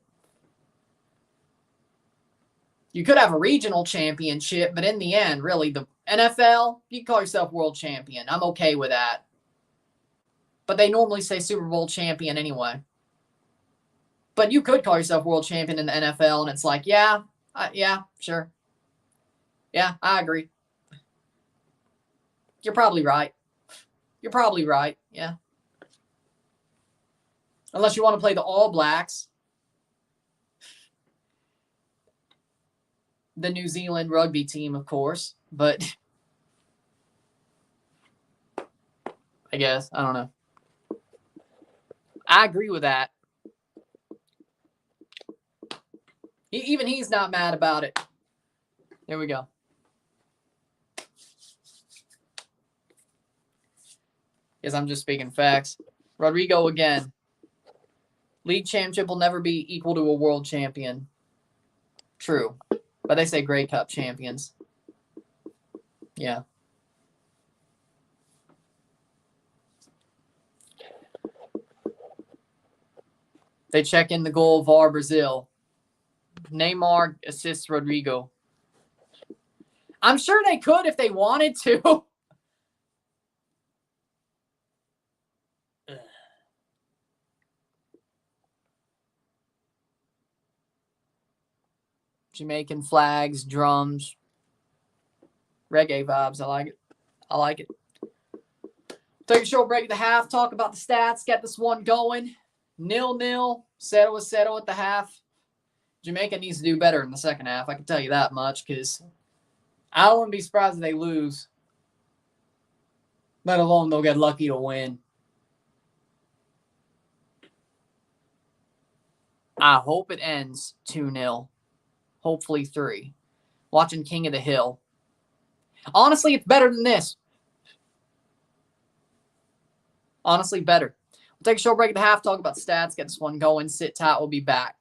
you could have a regional championship, but in the end, really, the NFL, you call yourself world champion. I'm okay with that. But they normally say Super Bowl champion anyway. But you could call yourself world champion in the NFL, and it's like, yeah, sure. Yeah, I agree. You're probably right. Yeah. Unless you want to play the All Blacks, the New Zealand rugby team, of course. But I guess, I don't know. I agree with that. Even he's not mad about it. There we go. Guess I'm just speaking facts. Rodrigo again. League championship will never be equal to a world champion. True. But they say Grey Cup champions. Yeah. They check in the goal VAR Brazil. Neymar assists Rodrigo. I'm sure they could if they wanted to. Jamaican flags, drums, reggae vibes. I like it. Take a short break at the half, talk about the stats, get this one going. 0-0, settle at the half. Jamaica needs to do better in the second half. I can tell you that much because I wouldn't be surprised if they lose. Let alone they'll get lucky to win. I hope it ends 2-0. Hopefully 3. Watching King of the Hill. Honestly, it's better than this. Honestly, better. We'll take a short break at the half, talk about stats, get this one going. Sit tight. We'll be back.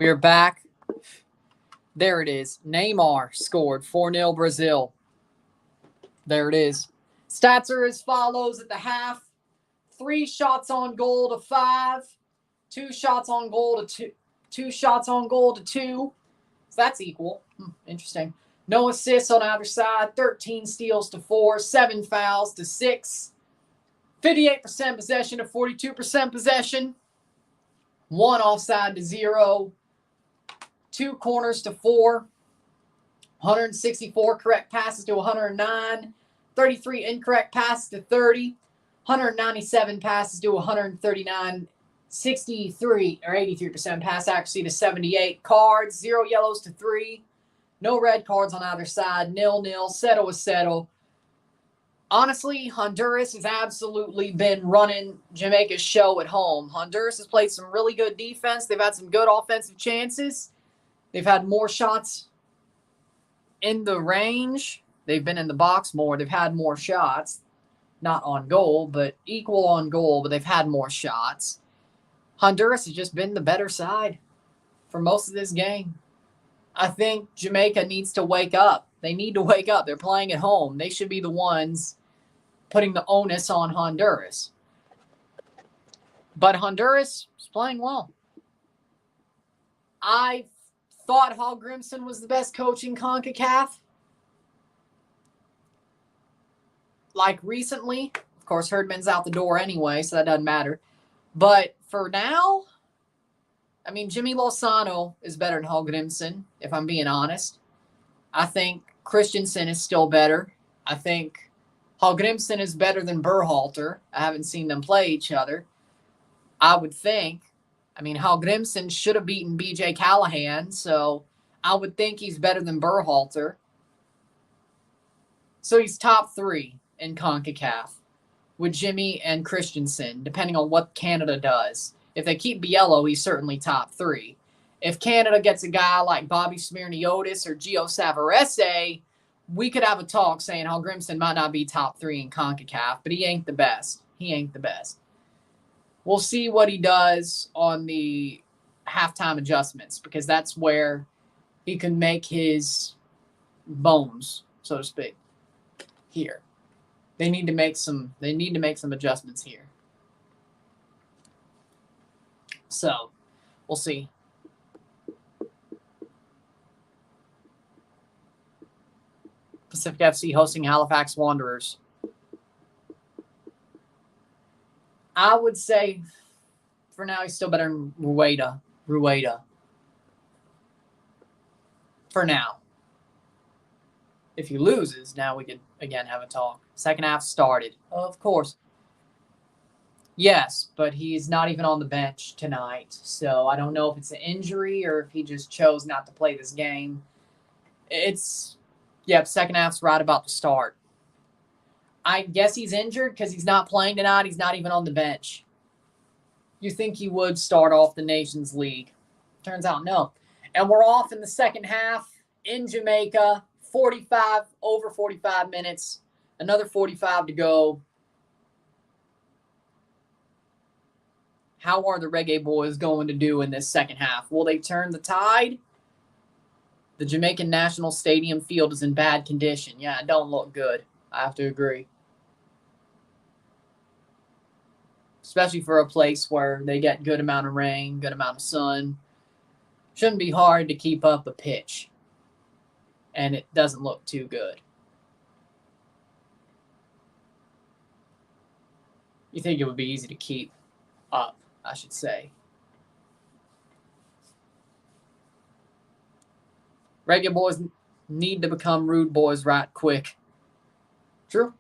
We're back. There it is. Neymar scored 4-0 Brazil. There it is. Stats are as follows at the half. 3 shots on goal to 5. 2 shots on goal to 2. 2 shots on goal to 2. So that's equal. Interesting. No assists on either side. 13 steals to 4. 7 fouls to 6. 58% possession to 42% possession. 1 offside to 0. 2 corners to 4. 164 correct passes to 109. 33 incorrect passes to 30. 197 passes to 139. 63 or 83% pass accuracy to 78. Cards, 0 yellows to 3. No red cards on either side. 0-0. Settle is settle. Honestly, Honduras has absolutely been running Jamaica's show at home. Honduras has played some really good defense. They've had some good offensive chances. They've had more shots in the range. They've been in the box more. They've had more shots. Not on goal, but equal on goal, but they've had more shots. Honduras has just been the better side for most of this game. I think Jamaica needs to wake up. They need to wake up. They're playing at home. They should be the ones putting the onus on Honduras. But Honduras is playing well. I thought Hallgrimsson was the best coach in CONCACAF. Like recently, of course, Herdman's out the door anyway, so that doesn't matter. But for now, I mean, Jimmy Lozano is better than Hallgrimsson, if I'm being honest. I think Christensen is still better. I think Hallgrimsson is better than Berhalter. I haven't seen them play each other. I would think. I mean, Hallgrimsson should have beaten BJ Callahan, so I would think he's better than Berhalter. So he's top 3 in CONCACAF with Jimmy and Christensen, depending on what Canada does. If they keep Biello, he's certainly top 3. If Canada gets a guy like Bobby Smirniotis or Gio Savarese, we could have a talk saying Hallgrimsson might not be top 3 in CONCACAF, but he ain't the best. He ain't the best. We'll see what he does on the halftime adjustments, because that's where he can make his bones, so to speak. Here. They need to make some adjustments here. So, we'll see. Pacific FC hosting Halifax Wanderers. I would say, for now, he's still better than Rueda. For now. If he loses, now we could, again, have a talk. Second half started. Of course. Yes, but he's not even on the bench tonight. So I don't know if it's an injury or if he just chose not to play this game. Second half's right about to start. I guess he's injured because he's not playing tonight. He's not even on the bench. You think he would start off the Nations League. Turns out no. And we're off in the second half in Jamaica. Over 45 minutes. Another 45 to go. How are the Reggae Boys going to do in this second half? Will they turn the tide? The Jamaican National Stadium field is in bad condition. Yeah, it don't look good. I have to agree. Especially for a place where they get good amount of rain, good amount of sun. Shouldn't be hard to keep up a pitch. And it doesn't look too good. You think it would be easy to keep up, I should say. Reggae Boys need to become rude boys right quick. True.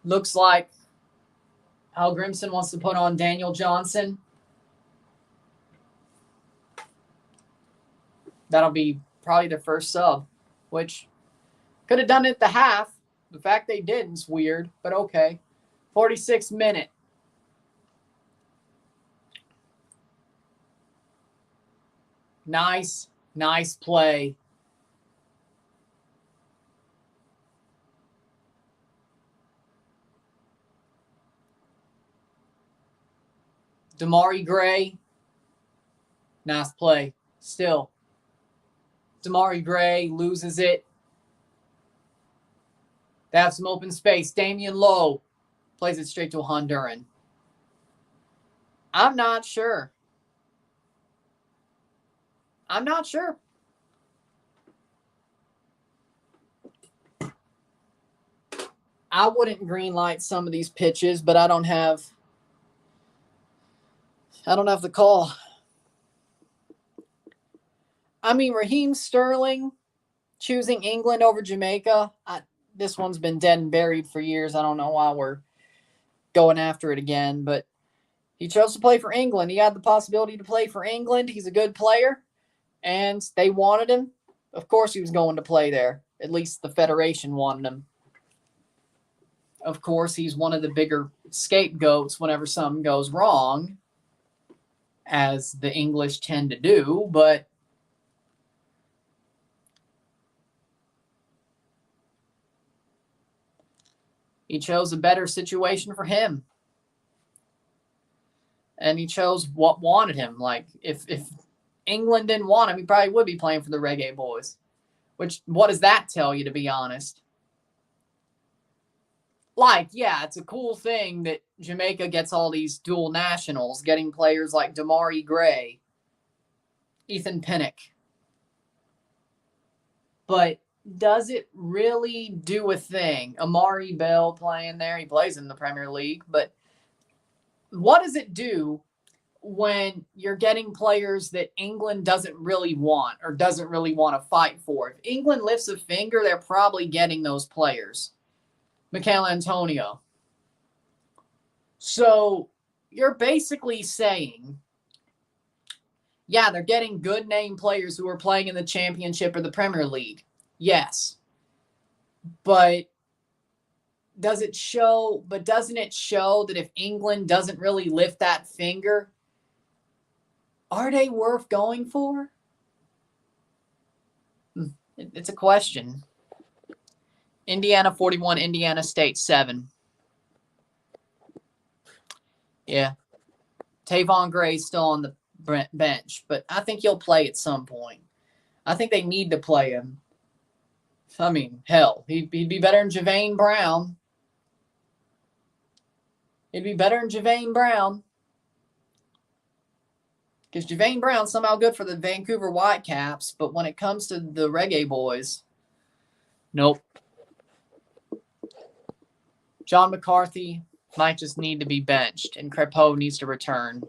Looks like Hallgrimsson wants to put on Daniel Johnson. That'll be probably their first sub, which could have done it at the half. The fact they didn't is weird, but okay. 46th minute. Nice play. Damari Gray Nice play. Still. Damari Gray loses it. They have some open space. Damian Lowe plays it straight to a Honduran. I'm not sure. I'm not sure. I wouldn't greenlight some of these pitches, but I don't have the call. I mean, Raheem Sterling choosing England over Jamaica. This one's been dead and buried for years. I don't know why we're going after it again, but he chose to play for England. He had the possibility to play for England. He's a good player, and they wanted him. Of course he was going to play there. At least the Federation wanted him. Of course, he's one of the bigger scapegoats whenever something goes wrong, as the English tend to do, but he chose a better situation for him. And he chose what wanted him. Like, if England didn't want him, he probably would be playing for the Reggae Boys. Which, what does that tell you, to be honest? Like, yeah, it's a cool thing that Jamaica gets all these dual nationals, getting players like Damari Gray, Ethan Pinnock. But does it really do a thing? Amari Bell playing there. He plays in the Premier League. But what does it do when you're getting players that England doesn't really want or doesn't really want to fight for? If England lifts a finger, they're probably getting those players. Michael Antonio. So you're basically saying, yeah, they're getting good name players who are playing in the Championship or the Premier League. Yes. But doesn't it show that if England doesn't really lift that finger, are they worth going for? It's a question. Indiana 41, Indiana State 7. Yeah. Tavon Gray's still on the bench, but I think he'll play at some point. I think they need to play him. I mean, hell, he'd be better than Javane Brown. He'd be better than Javane Brown. Because Javane Brown's somehow good for the Vancouver Whitecaps, but when it comes to the Reggae Boys, nope. John McCarthy might just need to be benched, and Crepeau needs to return.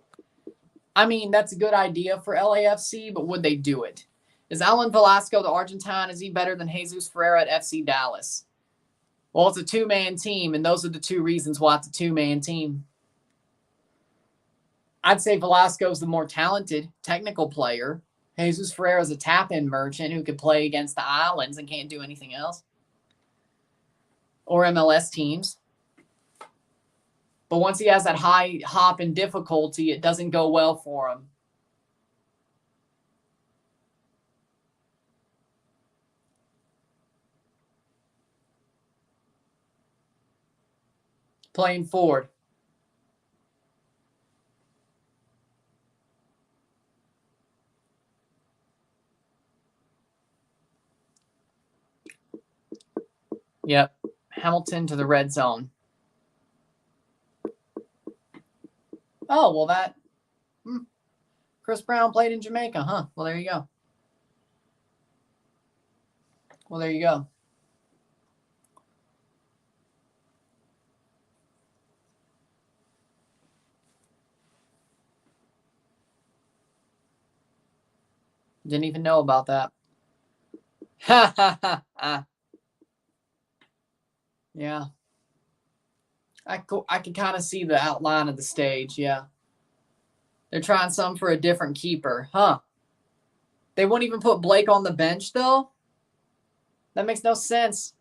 I mean, that's a good idea for LAFC, but would they do it? Is Alan Velasco, the Argentine, is he better than Jesus Ferreira at FC Dallas? Well, it's a two-man team, and those are the two reasons why it's a two-man team. I'd say Velasco's the more talented technical player. Jesus Ferreira's a tap-in merchant who could play against the Islands and can't do anything else. Or MLS teams. But once he has that high hop and difficulty, it doesn't go well for him. Playing forward. Yep. Hamilton to the red zone. Oh, well, that... Chris Brown played in Jamaica, huh? Well, there you go. Well, there you go. Didn't even know about that. Ha, ha, ha, ha. Yeah. I can kind of see the outline of the stage, yeah. They're trying some for a different keeper. Huh. They won't even put Blake on the bench, though? That makes no sense.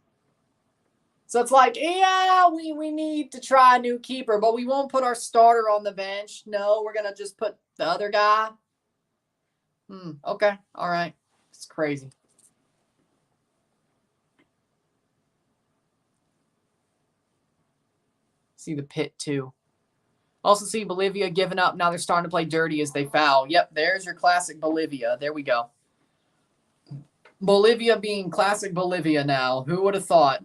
So it's like, yeah, we need to try a new keeper, but we won't put our starter on the bench. No, we're going to just put the other guy. Okay. All right. It's crazy. See the pit, too. Also see Bolivia giving up. Now they're starting to play dirty as they foul. Yep, there's your classic Bolivia. There we go. Bolivia being classic Bolivia now. Who would have thought?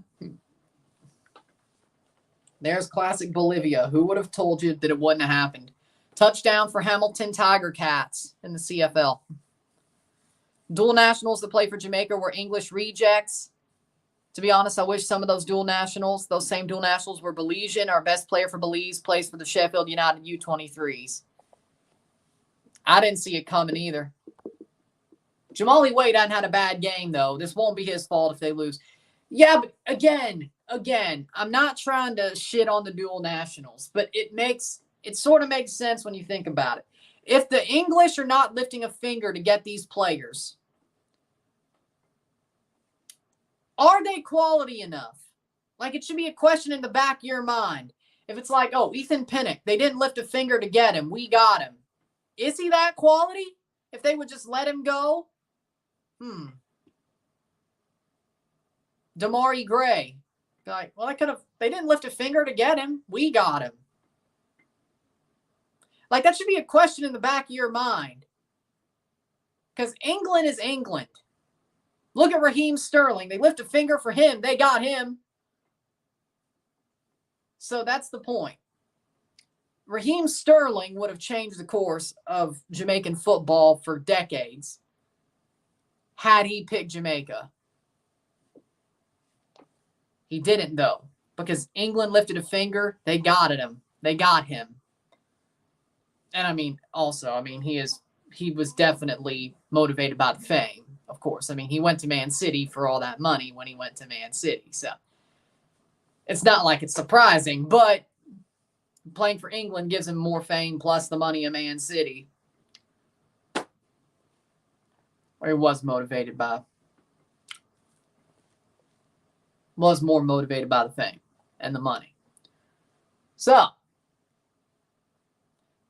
There's classic Bolivia. Who would have told you that it wouldn't have happened? Touchdown for Hamilton Tiger Cats in the CFL. Dual nationals that play for Jamaica were English rejects. To be honest, I wish some of those same dual nationals were Belizean. Our best player for Belize plays for the Sheffield United U23s. I didn't see it coming either. Jamali Wade hadn't had a bad game, though. This won't be his fault if they lose. Yeah, but again, I'm not trying to shit on the dual nationals, but it sort of makes sense when you think about it. If the English are not lifting a finger to get these players, are they quality enough? Like, it should be a question in the back of your mind. If it's like, oh, Ethan Pinnock, they didn't lift a finger to get him. We got him. Is he that quality? If they would just let him go? Damari Gray. Like, well, they didn't lift a finger to get him. We got him. Like, that should be a question in the back of your mind. Because England is England. Look at Raheem Sterling. They lift a finger for him. They got him. So that's the point. Raheem Sterling would have changed the course of Jamaican football for decades had he picked Jamaica. He didn't, though, because England lifted a finger. They got at him. They got him. And he was definitely motivated by the fame, of course. I mean, he went to Man City for all that money when he went to Man City. So it's not like it's surprising, but playing for England gives him more fame plus the money of Man City. Or he was more motivated by the fame and the money. So,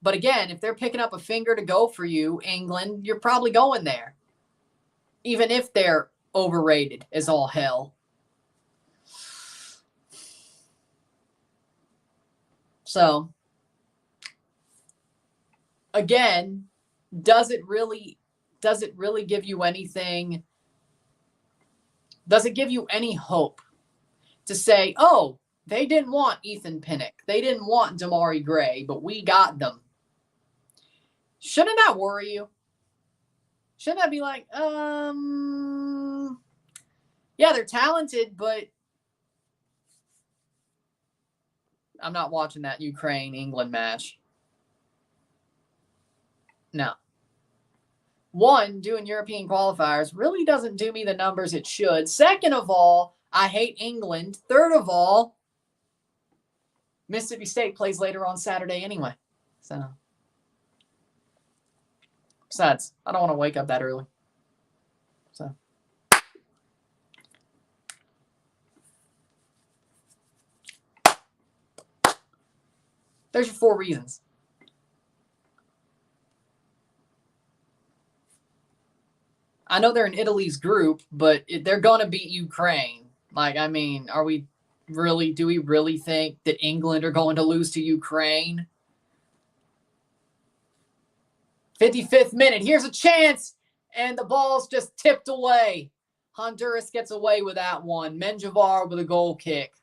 but again, if they're picking up a finger to go for you, England, you're probably going there. Even if they're overrated as all hell. So, again, does it really give you anything? Does it give you any hope to say, oh, they didn't want Ethan Pinnock. They didn't want Damari Gray, but we got them. Shouldn't that worry you? Shouldn't that be like, yeah, they're talented, but I'm not watching that Ukraine-England match. No. One, doing European qualifiers really doesn't do me the numbers it should. Second of all, I hate England. Third of all, Mississippi State plays later on Saturday anyway. So, besides, I don't want to wake up that early. So, there's your 4 reasons. I know they're in Italy's group, but they're going to beat Ukraine. Like, I mean, do we really think that England are going to lose to Ukraine? 55th minute. Here's a chance. And the ball's just tipped away. Honduras gets away with that one. Menjivar with a goal kick.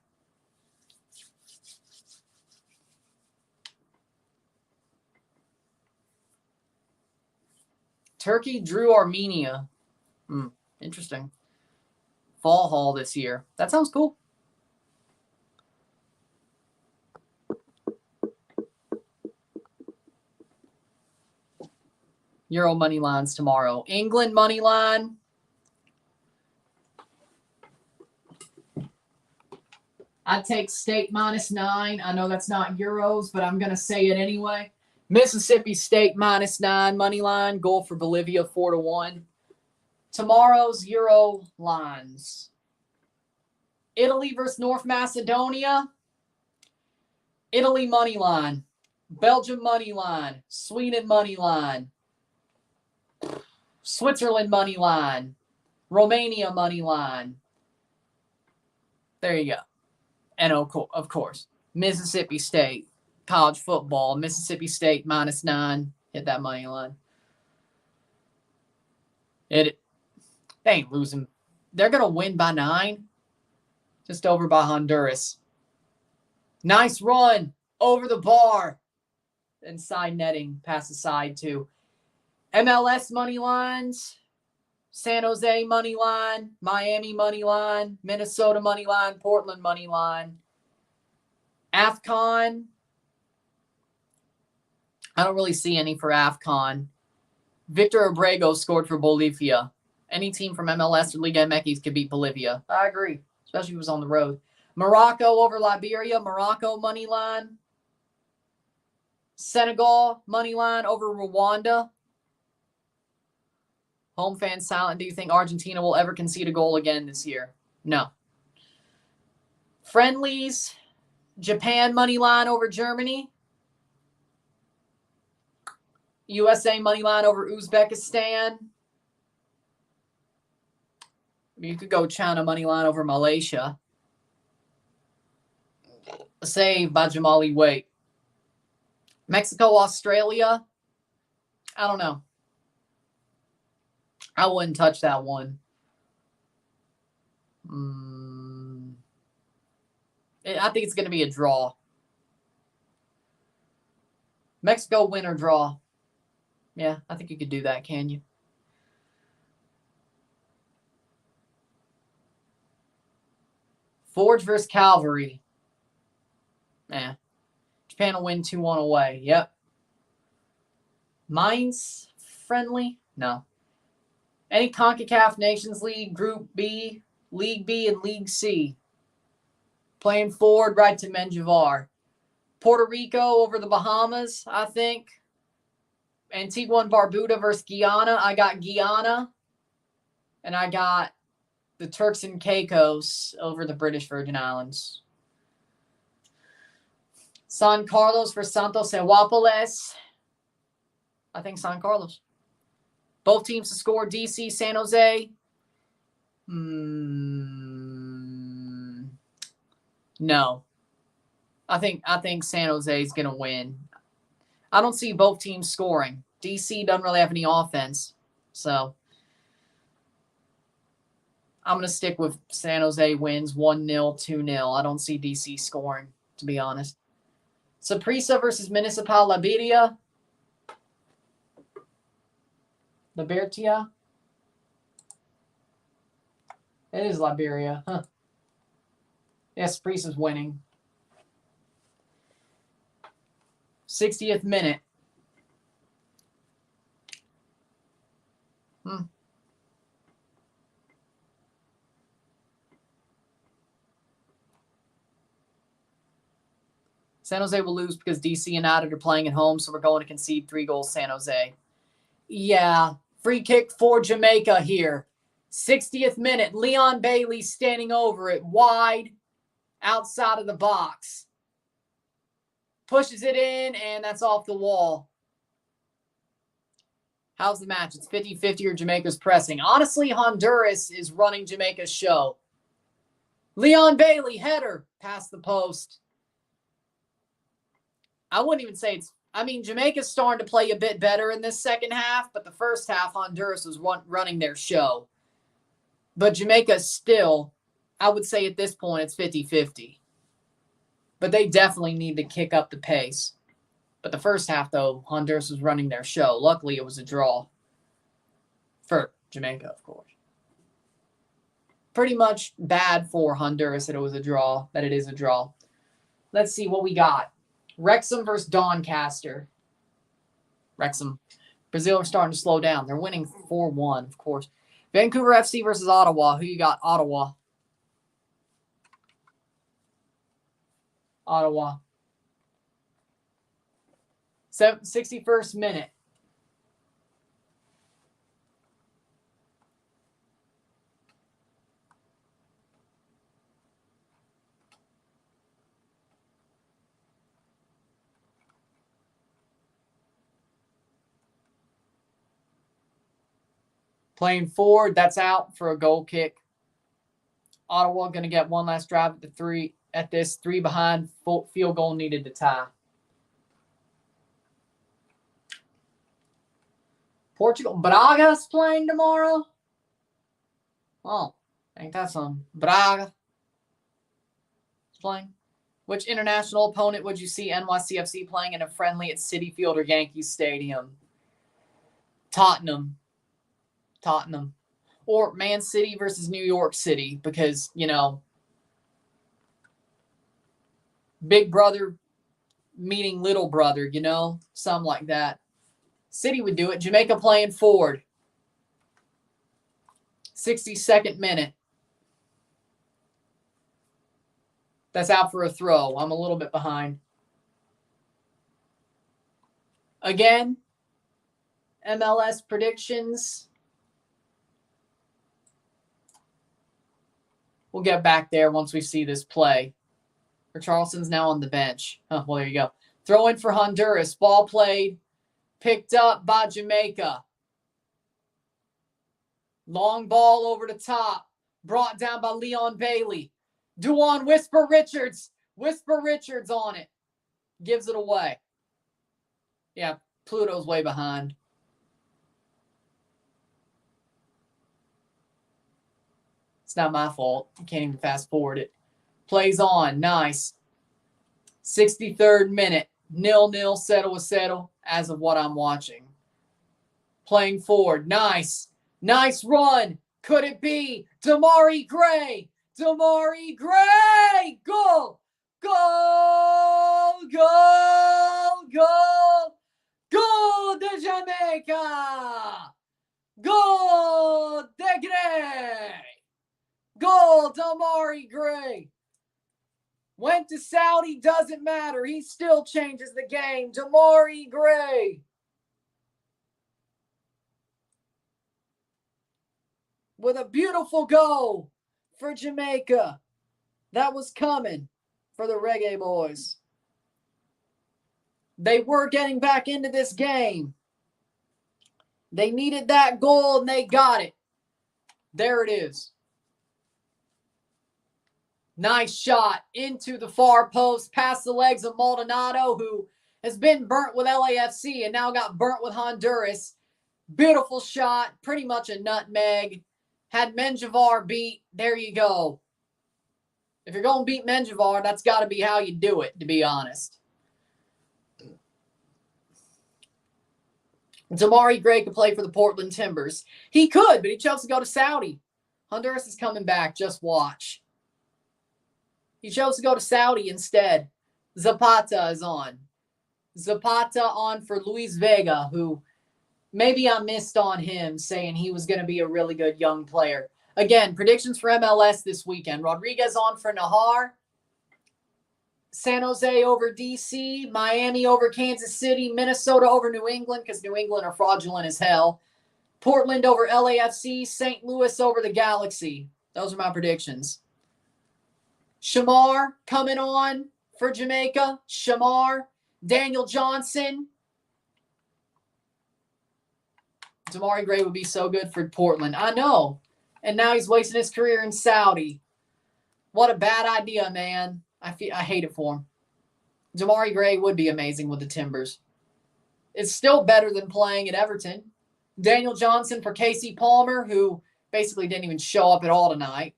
Turkey drew Armenia. Interesting. Fall haul this year. That sounds cool. Euro money lines tomorrow. England money line. I'd take State -9. I know that's not Euros, but I'm going to say it anyway. Mississippi State -9 money line. Goal for Bolivia 4-1. Tomorrow's Euro lines. Italy versus North Macedonia. Italy money line. Belgium money line. Sweden money line. Switzerland money line. Romania money line. There you go. And of course, Mississippi State college football. Mississippi State -9. Hit that money line. They ain't losing. They're going to win by 9. Just over by Honduras. Nice run over the bar. And side netting past the side too. MLS money lines. San Jose money line. Miami money line. Minnesota money line. Portland money line. AFCON. I don't really see any for AFCON. Victor Abrego scored for Bolivia. Any team from MLS or Liga MX could beat Bolivia. I agree, especially if it was on the road. Morocco over Liberia. Morocco money line. Senegal money line over Rwanda. Home fan silent. Do you think Argentina will ever concede a goal again this year? No. Friendlies. Japan money line over Germany. USA money line over Uzbekistan. You could go China money line over Malaysia. Save by Jamali Wait. Mexico, Australia. I don't know. I wouldn't touch that one. I think it's going to be a draw. Mexico win or draw. Yeah, I think you could do that, can you? Forge versus Calvary. Japan will win 2-1 away. Yep. Mainz friendly? No. Any CONCACAF Nations League, Group B, League B, and League C. Playing forward right to Menjivar. Puerto Rico over the Bahamas, I think. Antigua and Barbuda versus Guyana. I got Guyana. And I got the Turks and Caicos over the British Virgin Islands. San Carlos for Santos Ewapoles. I think San Carlos. Both teams to score. DC, San Jose. No. I think San Jose is going to win. I don't see both teams scoring. DC doesn't really have any offense. So I'm going to stick with San Jose wins 1-0, 2-0. I don't see DC scoring, to be honest. Saprissa versus Municipal Liberia. Liberia? It is Liberia. Huh. Yes, Saprissa's winning. 60th minute. San Jose will lose because DC United are playing at home, so we're going to concede 3 goals, San Jose. Yeah, free kick for Jamaica here. 60th minute, Leon Bailey standing over it, wide, outside of the box. Pushes it in, and that's off the wall. How's the match? It's 50-50 or Jamaica's pressing. Honestly, Honduras is running Jamaica's show. Leon Bailey, header, past the post. I wouldn't even say it's... I mean, Jamaica's starting to play a bit better in this second half, but the first half, Honduras was running their show. But Jamaica still, I would say at this point, it's 50-50. But they definitely need to kick up the pace. But the first half, though, Honduras was running their show. Luckily, it was a draw. For Jamaica, of course. Pretty much bad for Honduras that it was a draw, that it is a draw. Let's see what we got. Wrexham versus Doncaster. Wrexham. Brazil are starting to slow down. They're winning 4-1, of course. Vancouver FC versus Ottawa. Who you got? Ottawa. Ottawa. 61st minute. Playing forward, that's out for a goal kick. Ottawa going to get one last drive at the 3 behind, field goal needed to tie. Portugal. Braga's playing tomorrow? Oh, I think that's on Braga. Playing. Which international opponent would you see NYCFC playing in a friendly at Citi Field or Yankee Stadium? Tottenham. Or Man City versus New York City because, you know, big brother meeting little brother, you know, something like that. City would do it. Jamaica playing forward. 62nd minute. That's out for a throw. I'm a little bit behind. Again, MLS predictions. We'll get back there once we see this play. Charleston's now on the bench. Oh, well, there you go. Throw in for Honduras. Ball played. Picked up by Jamaica. Long ball over the top. Brought down by Leon Bailey. Duan Whisper Richards. Whisper Richards on it. Gives it away. Yeah, Pluto's way behind. It's not my fault. You can't even fast forward it. Plays on. Nice. 63rd minute. 0-0 settle as of what I'm watching. Playing forward. Nice. Nice run. Could it be Damari Gray? Damari Gray! Goal! Goal! Goal! Goal! Goal de Jamaica! Goal de Gray! Goal Damari Gray! Went to Saudi, doesn't matter. He still changes the game. Damari Gray. With a beautiful goal for Jamaica. That was coming for the Reggae Boys. They were getting back into this game. They needed that goal and they got it. There it is. Nice shot into the far post, past the legs of Maldonado, who has been burnt with LAFC and now got burnt with Honduras. Beautiful shot, pretty much a nutmeg. Had Menjivar beat. There you go. If you're going to beat Menjivar, that's got to be how you do it, to be honest. Damari Gray could play for the Portland Timbers. He could, but he chose to go to Saudi. Honduras is coming back. Just watch. He chose to go to Saudi instead. Zapata is on. Zapata on for Luis Vega, who maybe I missed on him saying he was going to be a really good young player. Again, predictions for MLS this weekend. Rodriguez on for Nahar. San Jose over DC. Miami over Kansas City. Minnesota over New England because New England are fraudulent as hell. Portland over LAFC. St. Louis over the Galaxy. Those are my predictions. Shamar coming on for Jamaica. Shamar. Daniel Johnson. Damari Gray would be so good for Portland. I know. And now he's wasting his career in Saudi. What a bad idea, man. I hate it for him. Damari Gray would be amazing with the Timbers. It's still better than playing at Everton. Daniel Johnson for Casey Palmer, who basically didn't even show up at all tonight.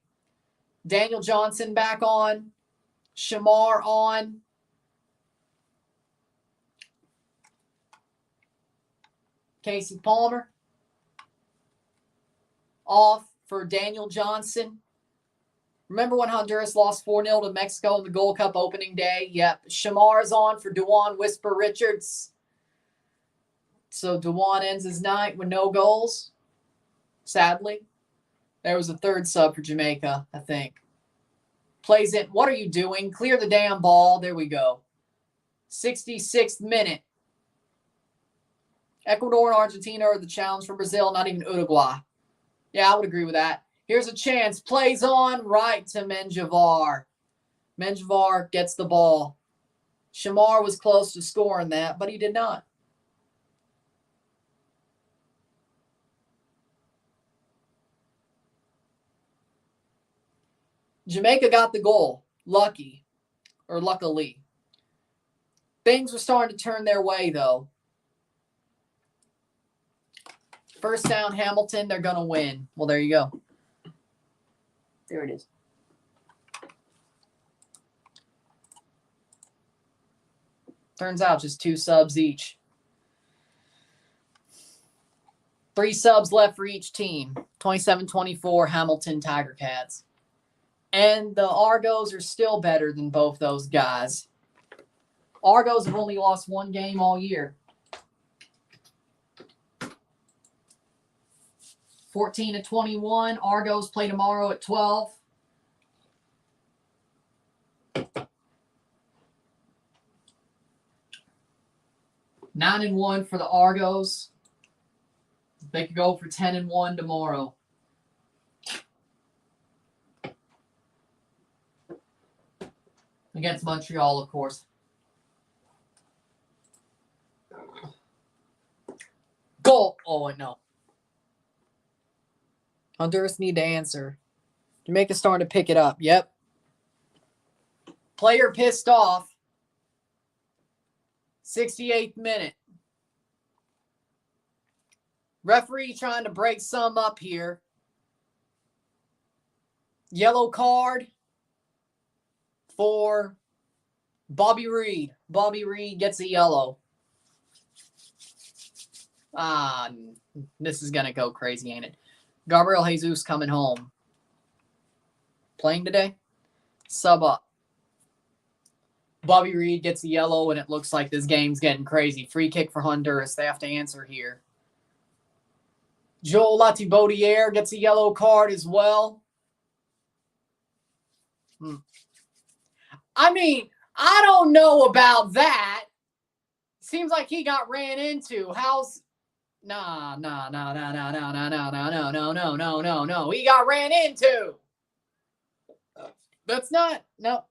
Daniel Johnson back on. Shamar on. Casey Palmer off for Daniel Johnson. Remember when Honduras lost 4-0 to Mexico in the Gold Cup opening day? Yep. Shamar's on for Duan Whisper Richards. So Duan ends his night with no goals. Sadly. There was a third sub for Jamaica, I think. Plays it. What are you doing? Clear the damn ball. There we go. 66th minute. Ecuador and Argentina are the challenge for Brazil, not even Uruguay. Yeah, I would agree with that. Here's a chance. Plays on right to Menjivar. Menjivar gets the ball. Shamar was close to scoring that, but he did not. Jamaica got the goal. Luckily. Things were starting to turn their way, though. First down, Hamilton. They're going to win. Well, there you go. There it is. Turns out just 2 subs each. 3 subs left for each team. 27-24, Hamilton Tiger Cats. And the Argos are still better than both those guys. Argos have only lost 1 game all year. 14-21. Argos play tomorrow at 12. Nine and 1 for the Argos. They could go for 10-1 tomorrow. Against Montreal, of course. Goal. Oh, no. Honduras need to answer. Jamaica starting to pick it up. Yep. Player pissed off. 68th minute. Referee trying to break some up here. Yellow card for Bobby Reed. Bobby Reed gets a yellow. This is going to go crazy, ain't it? Gabriel Yeezus coming home. Playing today? Sub up. Bobby Reed gets a yellow, and it looks like this game's getting crazy. Free kick for Honduras. They have to answer here. Joel Latibaudiere gets a yellow card as well. I mean, I don't know about that. Seems like he got ran into. How's... No. He got ran into. That's not... No.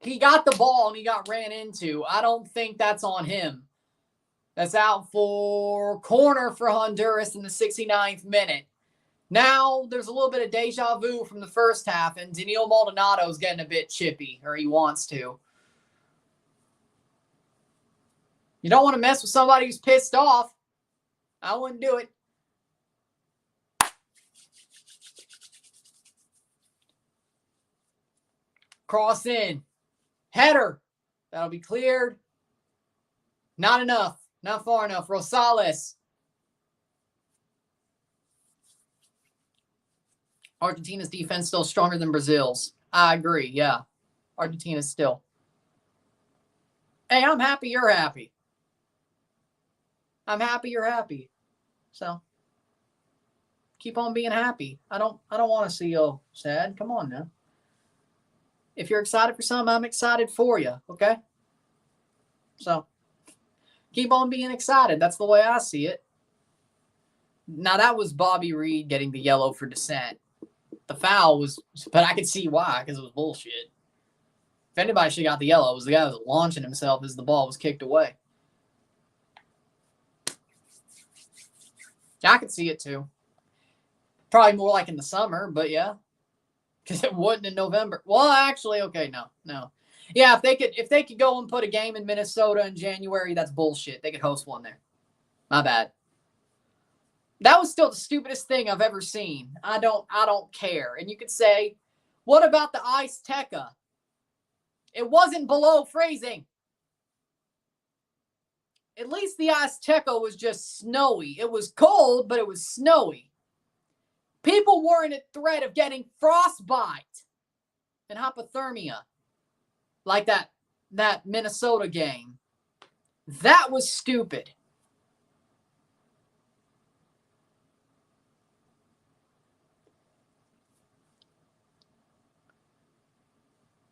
He got the ball and he got ran into. I don't think that's on him. That's out for corner for Honduras in the 69th minute. Now, there's a little bit of deja vu from the first half, and Daniel Maldonado's getting a bit chippy, or he wants to. You don't want to mess with somebody who's pissed off. I wouldn't do it. Cross in. Header. That'll be cleared. Not enough. Not far enough. Rosales. Argentina's defense still stronger than Brazil's. I agree, yeah. Argentina's still. Hey, I'm happy you're happy. I'm happy you're happy. So, keep on being happy. I don't want to see you sad. Come on now. If you're excited for something, I'm excited for you, okay? So, keep on being excited. That's the way I see it. Now, that was Bobby Reed getting the yellow for dissent. The foul was, but I could see why, because it was bullshit. If anybody should have got the yellow, it was the guy who was launching himself as the ball was kicked away. I could see it too. Probably more like in the summer, but yeah. Because it wasn't in November. Well, actually, okay, no. Yeah, if they could go and put a game in Minnesota in January, that's bullshit. They could host one there. My bad. That was still the stupidest thing I've ever seen. I don't care. And you could say, what about the Azteca? It wasn't below freezing. At least the Azteca was just snowy. It was cold, but it was snowy. People weren't at threat of getting frostbite and hypothermia like that Minnesota game. That was stupid.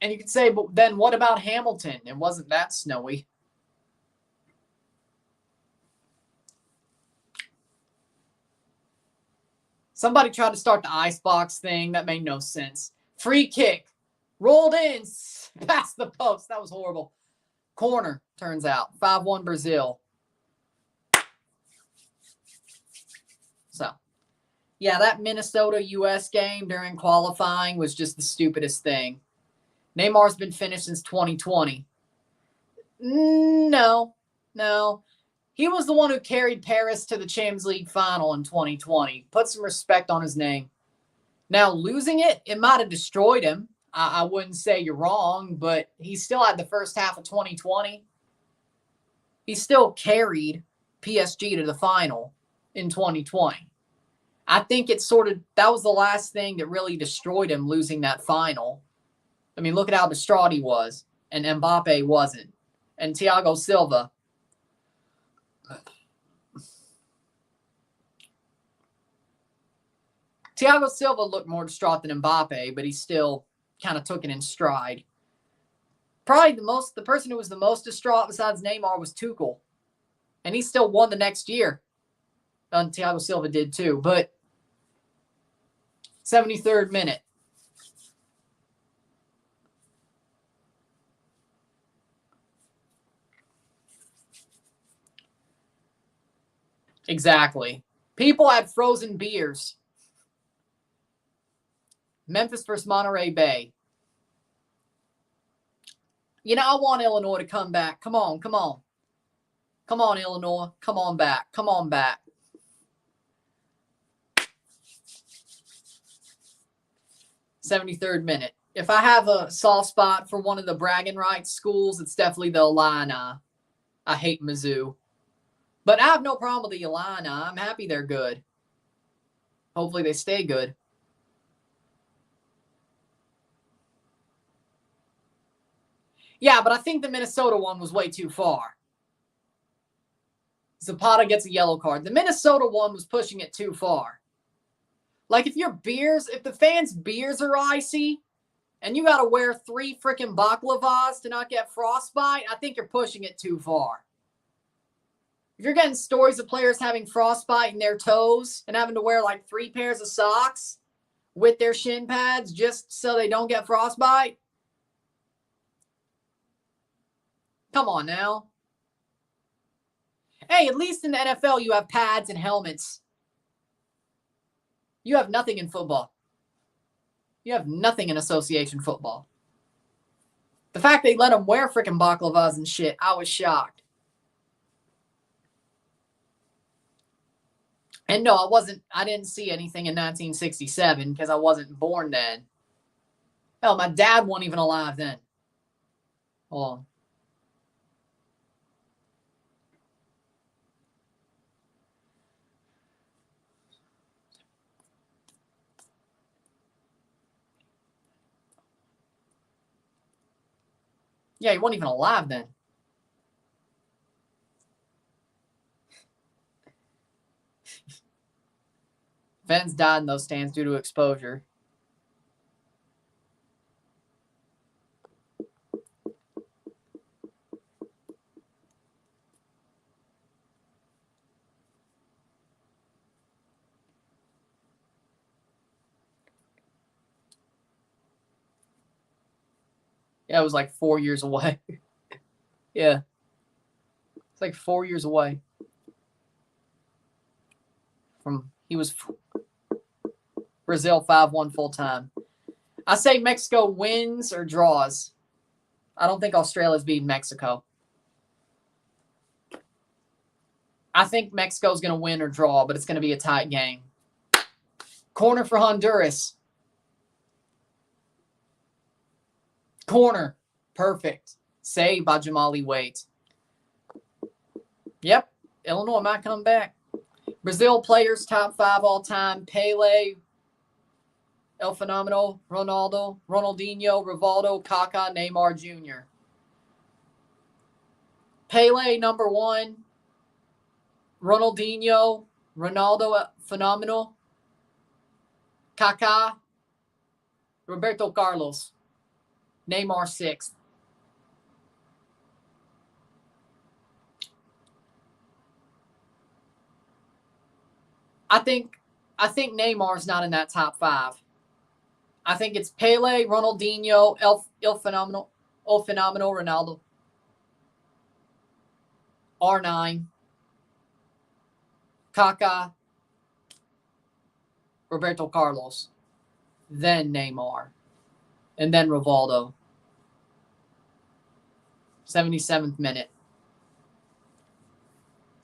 And you could say, but then what about Hamilton? It wasn't that snowy. Somebody tried to start the icebox thing. That made no sense. Free kick. Rolled in. Past the post. That was horrible. Corner, turns out. 5-1 Brazil. So, yeah, that Minnesota-US game during qualifying was just the stupidest thing. Neymar's been finished since 2020. No. He was the one who carried Paris to the Champions League final in 2020. Put some respect on his name. Now, losing it might have destroyed him. I wouldn't say you're wrong, but he still had the first half of 2020. He still carried PSG to the final in 2020. I think that was the last thing that really destroyed him, losing that final. I mean, look at how distraught he was, and Mbappe wasn't. And Thiago Silva. Thiago Silva looked more distraught than Mbappe, but he still kind of took it in stride. Probably the person who was the most distraught besides Neymar was Tuchel. And he still won the next year. And Thiago Silva did too. But 73rd minute. Exactly. People had frozen beers. Memphis versus Monterey Bay. You know, I want Illinois to come back. Come on, come on. Come on, Illinois. Come on back. Come on back. '73rd minute. If I have a soft spot for one of the bragging rights schools, it's definitely the Illini. I hate Mizzou. But I have no problem with the Illini. I'm happy they're good. Hopefully they stay good. Yeah, but I think the Minnesota one was way too far. Zapata gets a yellow card. The Minnesota one was pushing it too far. Like, if the fans' beers are icy and you got to wear 3 freaking baklavas to not get frostbite, I think you're pushing it too far. If you're getting stories of players having frostbite in their toes and having to wear like 3 pairs of socks with their shin pads just so they don't get frostbite, come on now. Hey, at least in the NFL, you have pads and helmets. You have nothing in football. You have nothing in association football. The fact they let them wear freaking baklavas and shit, I was shocked. And no, I didn't see anything in 1967 because I wasn't born then. Hell, my dad wasn't even alive then. Hold on. Yeah, he wasn't even alive then. Fans died in those stands due to exposure. Yeah, it was like 4 years away. Yeah. It's like 4 years away. He was Brazil 5-1 full time. I say Mexico wins or draws. I don't think Australia's beating Mexico. I think Mexico's going to win or draw, but it's going to be a tight game. Corner for Honduras. Corner. Perfect. Saved by Jamali Waite. Yep. Illinois might come back. Brazil players, top 5 all time. Pele, El Fenomeno, Ronaldo, Ronaldinho, Rivaldo, Kaká, Neymar Jr. Pele, number 1. Ronaldinho, Ronaldo, Phenomenal. Kaká, Roberto Carlos. Neymar 6th. I think Neymar's not in that top 5. I think it's Pele, Ronaldinho, El Fenomeno, Ronaldo. R9. Kaká. Roberto Carlos. Then Neymar. And then Rivaldo. 77th minute.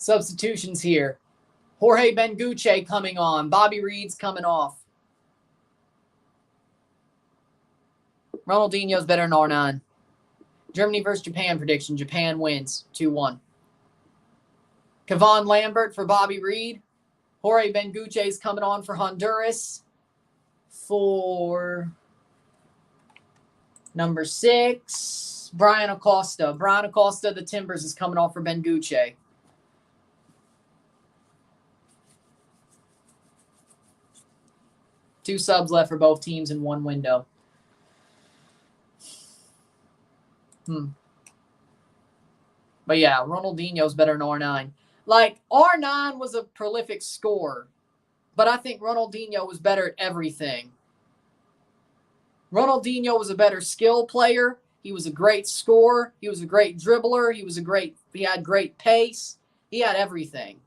Substitutions here. Jorge Benguche coming on. Bobby Reed's coming off. Ronaldinho's better than R9. Germany versus Japan prediction. Japan wins 2-1. Kevon Lambert for Bobby Reed. Jorge Benguche's coming on for Honduras. For number 6, Brian Acosta. Brian Acosta, the Timbers, is coming on for Benguche. Two subs left for both teams in one window. But yeah, Ronaldinho's better than R9. Like, R9 was a prolific scorer, but I think Ronaldinho was better at everything. Ronaldinho was a better skill player. He was a great scorer. He was a great dribbler. He had great pace. He had everything.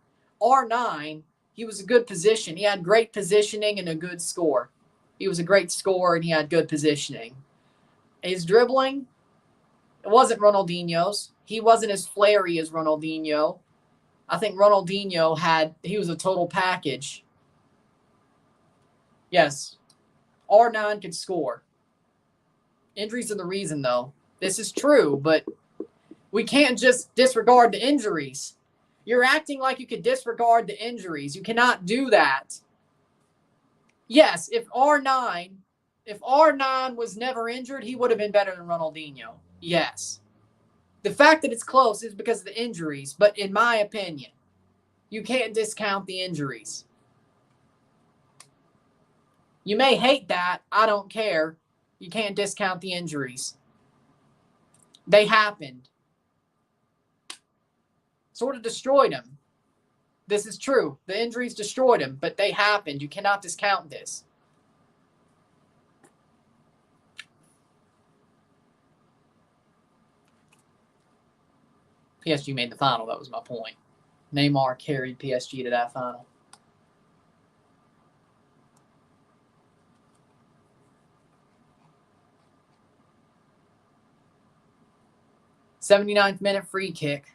R9, he was a good position. He had great positioning and a good score. He was a great scorer and he had good positioning. His dribbling, it wasn't Ronaldinho's. He wasn't as flary as Ronaldinho. I think Ronaldinho he was a total package. Yes, R9 could score. Injuries are the reason, though. This is true, but we can't just disregard the injuries. You're acting like you could disregard the injuries. You cannot do that. Yes, if R9 was never injured, he would have been better than Ronaldinho. Yes. The fact that it's close is because of the injuries, but in my opinion, you can't discount the injuries. You may hate that. I don't care. You can't discount the injuries. They happened. Sort of destroyed him. This is true. The injuries destroyed him, but they happened. You cannot discount this. PSG made the final. That was my point. Neymar carried PSG to that final. '79th minute free kick.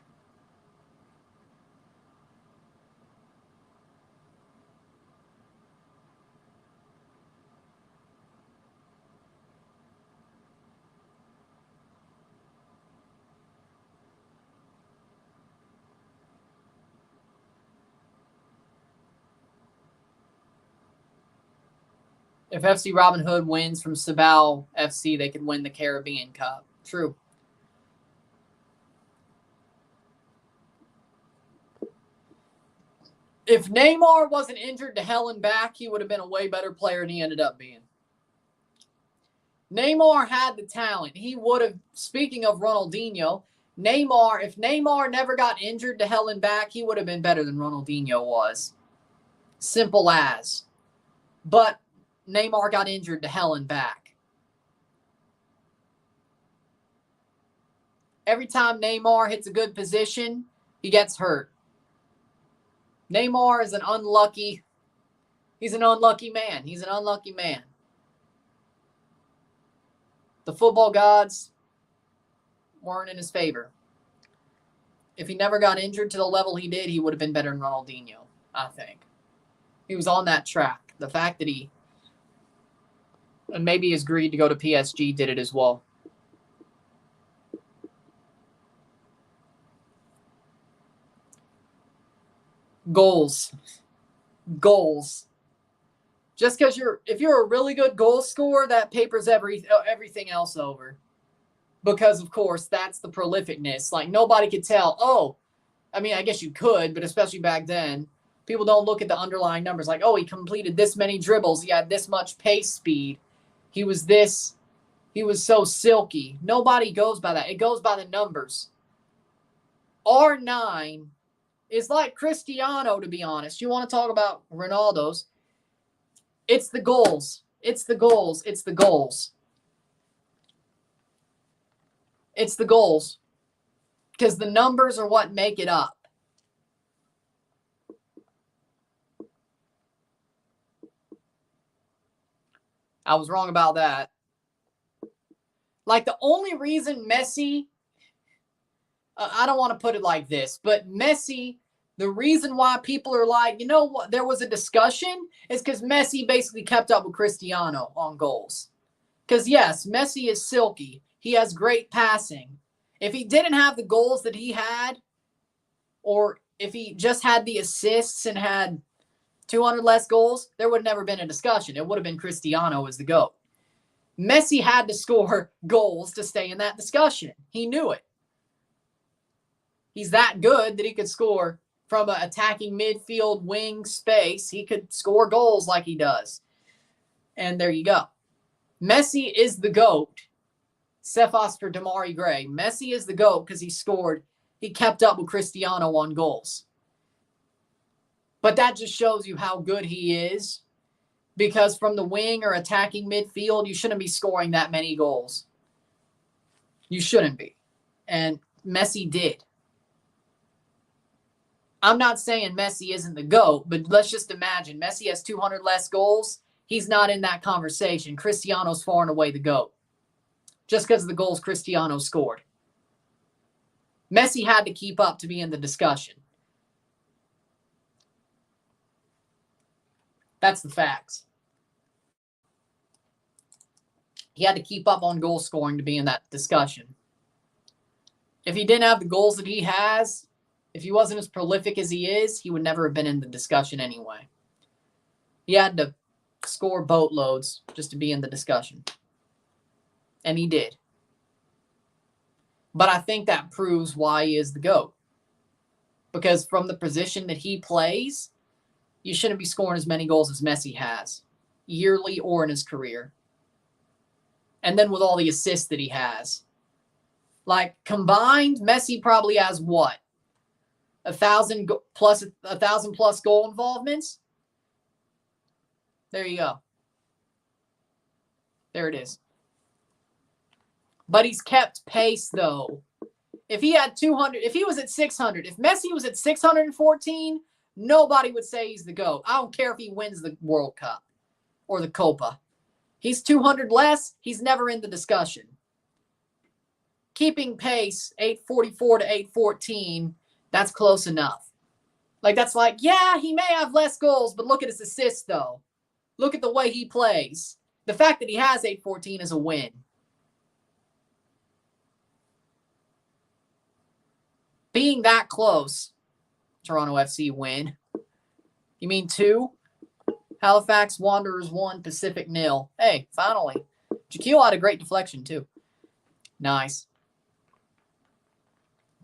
If FC Robin Hood wins from Sabal FC, they could win the Caribbean Cup. True. If Neymar wasn't injured to hell and back, he would have been a way better player than he ended up being. Neymar had the talent. He would have, speaking of Ronaldinho, if Neymar never got injured to hell and back, he would have been better than Ronaldinho was. Simple as. But Neymar got injured to hell and back. Every time Neymar hits a good position, he gets hurt. Neymar is he's an unlucky man. He's an unlucky man. The football gods weren't in his favor. If he never got injured to the level he did, he would have been better than Ronaldinho, I think. He was on that track. The fact that and maybe his greed to go to PSG did it as well. Goals. Just because if you're a really good goal scorer, that papers everything else over. Because, of course, that's the prolificness. Like, nobody could tell, I guess you could, but especially back then, people don't look at the underlying numbers. Like, he completed this many dribbles. He had this much pace speed. He was so silky. Nobody goes by that. It goes by the numbers. R9 is like Cristiano, to be honest. You want to talk about Ronaldo's. It's the goals. It's the goals. It's the goals. It's the goals. Because the numbers are what make it up. I was wrong about that. Like, the only reason Messi, I don't want to put it like this, but Messi The reason why people are like, you know what, there was a discussion is because Messi basically kept up with Cristiano on goals. Because, yes, Messi is silky. He has great passing. If he didn't have the goals that he had, or if he just had the assists and had 200 less goals, there would have never been a discussion. It would have been Cristiano as the GOAT. Messi had to score goals to stay in that discussion. He knew it. He's that good that he could score from an attacking midfield wing space. He could score goals like he does. And there you go. Messi is the GOAT. Cephas for Damari Gray. Messi is the GOAT because he kept up with Cristiano on goals. But that just shows you how good he is, because from the wing or attacking midfield, you shouldn't be scoring that many goals. You shouldn't be. And Messi did. I'm not saying Messi isn't the GOAT, but let's just imagine Messi has 200 less goals. He's not in that conversation. Cristiano's far and away the GOAT. Just because of the goals Cristiano scored. Messi had to keep up to be in the discussion. That's the facts. He had to keep up on goal scoring to be in that discussion. If he didn't have the goals that he has, if he wasn't as prolific as he is, he would never have been in the discussion anyway. He had to score boatloads just to be in the discussion. And he did. But I think that proves why he is the GOAT. Because from the position that he plays, you shouldn't be scoring as many goals as Messi has, yearly or in his career. And then with all the assists that he has. Like, combined, Messi probably has what? 1,000 plus goal involvements? There you go. There it is. But he's kept pace, though. If he had 200, if he was at 600, if Messi was at 614, nobody would say he's the GOAT. I don't care if he wins the World Cup or the Copa. He's 200 less, he's never in the discussion. Keeping pace, 844 to 814, that's close enough. Like, that's like, yeah, he may have less goals, but look at his assists, though. Look at the way he plays. The fact that he has 814 is a win. Being that close, Toronto FC win. You mean 2? Halifax Wanderers 1, Pacific 0. Hey, finally. Jaquil had a great deflection, too. Nice.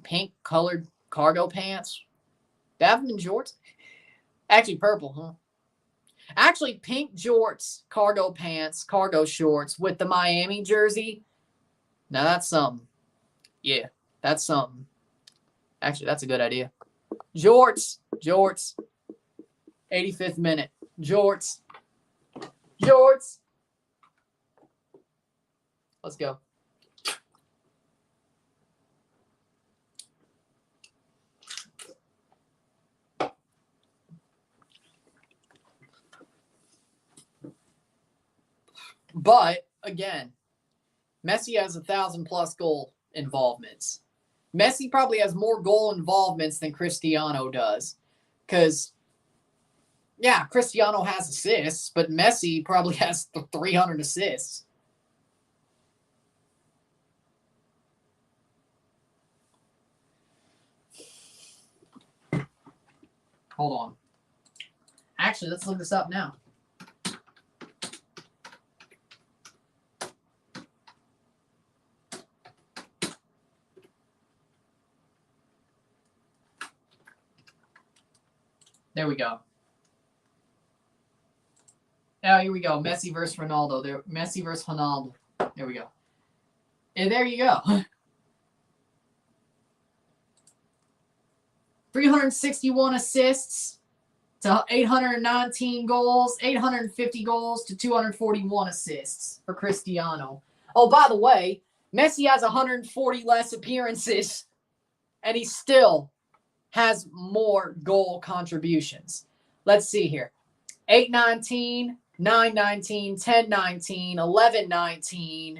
Pink-colored cargo pants. Davin jorts? Actually, purple, huh? Actually, pink jorts, cargo pants, cargo shorts with the Miami jersey. Now, that's something. Yeah, that's something. Actually, that's a good idea. Jorts. 85th minute. Jorts. Let's go. But, again, Messi has 1,000+ goal involvements. Messi probably has more goal involvements than Cristiano does. Because, yeah, Cristiano has assists, but Messi probably has 300 assists. Hold on. Actually, let's look this up now. There we go. Oh, here we go. Messi versus Ronaldo. Messi versus Ronaldo. There we go. And there you go. 361 assists to 819 goals, 850 goals to 241 assists for Cristiano. Oh, by the way, Messi has 140 less appearances, and he still has more goal contributions. Let's see here. 819, 919, 1019, 1119,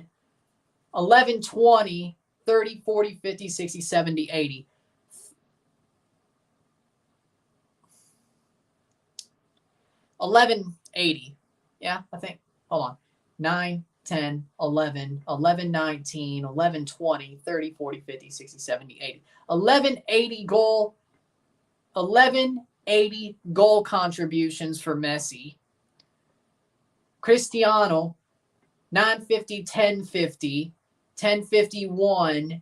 1120, 30, 40, 50, 60, 70, 80. 1180. Yeah, I think. Hold on. 9, 10, 11, 11, 19, 11, 20, 30, 40, 50, 60, 70, 80. 1180 goal. 1180 goal contributions for Messi. Cristiano, 950, 1050, 1051,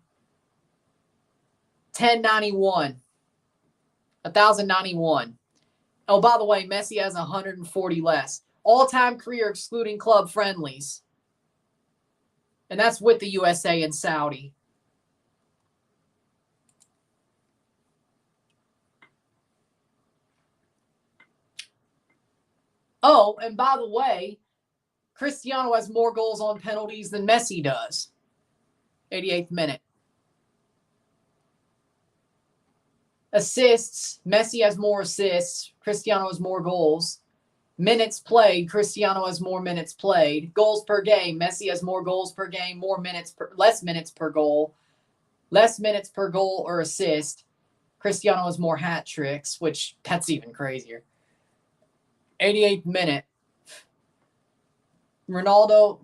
1091, 1091. Oh, by the way, Messi has 140 less. All-time career excluding club friendlies. And that's with the USA and Saudi. Oh, and by the way, Cristiano has more goals on penalties than Messi does. 88th minute. Assists, Messi has more assists. Cristiano has more goals. Minutes played, Cristiano has more minutes played. Goals per game, Messi has more goals per game, less minutes per goal. Less minutes per goal or assist. Cristiano has more hat tricks, which that's even crazier. 88th minute.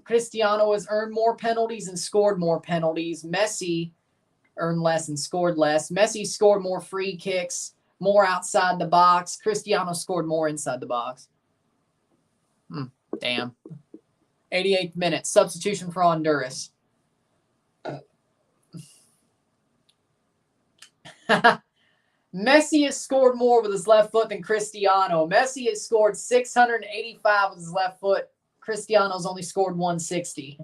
Cristiano has earned more penalties and scored more penalties. Messi earned less and scored less. Messi scored more free kicks, more outside the box. Cristiano scored more inside the box. Damn. 88th minute. Substitution for Honduras. Messi has scored more with his left foot than Cristiano. Messi has scored 685 with his left foot. Cristiano's only scored 160.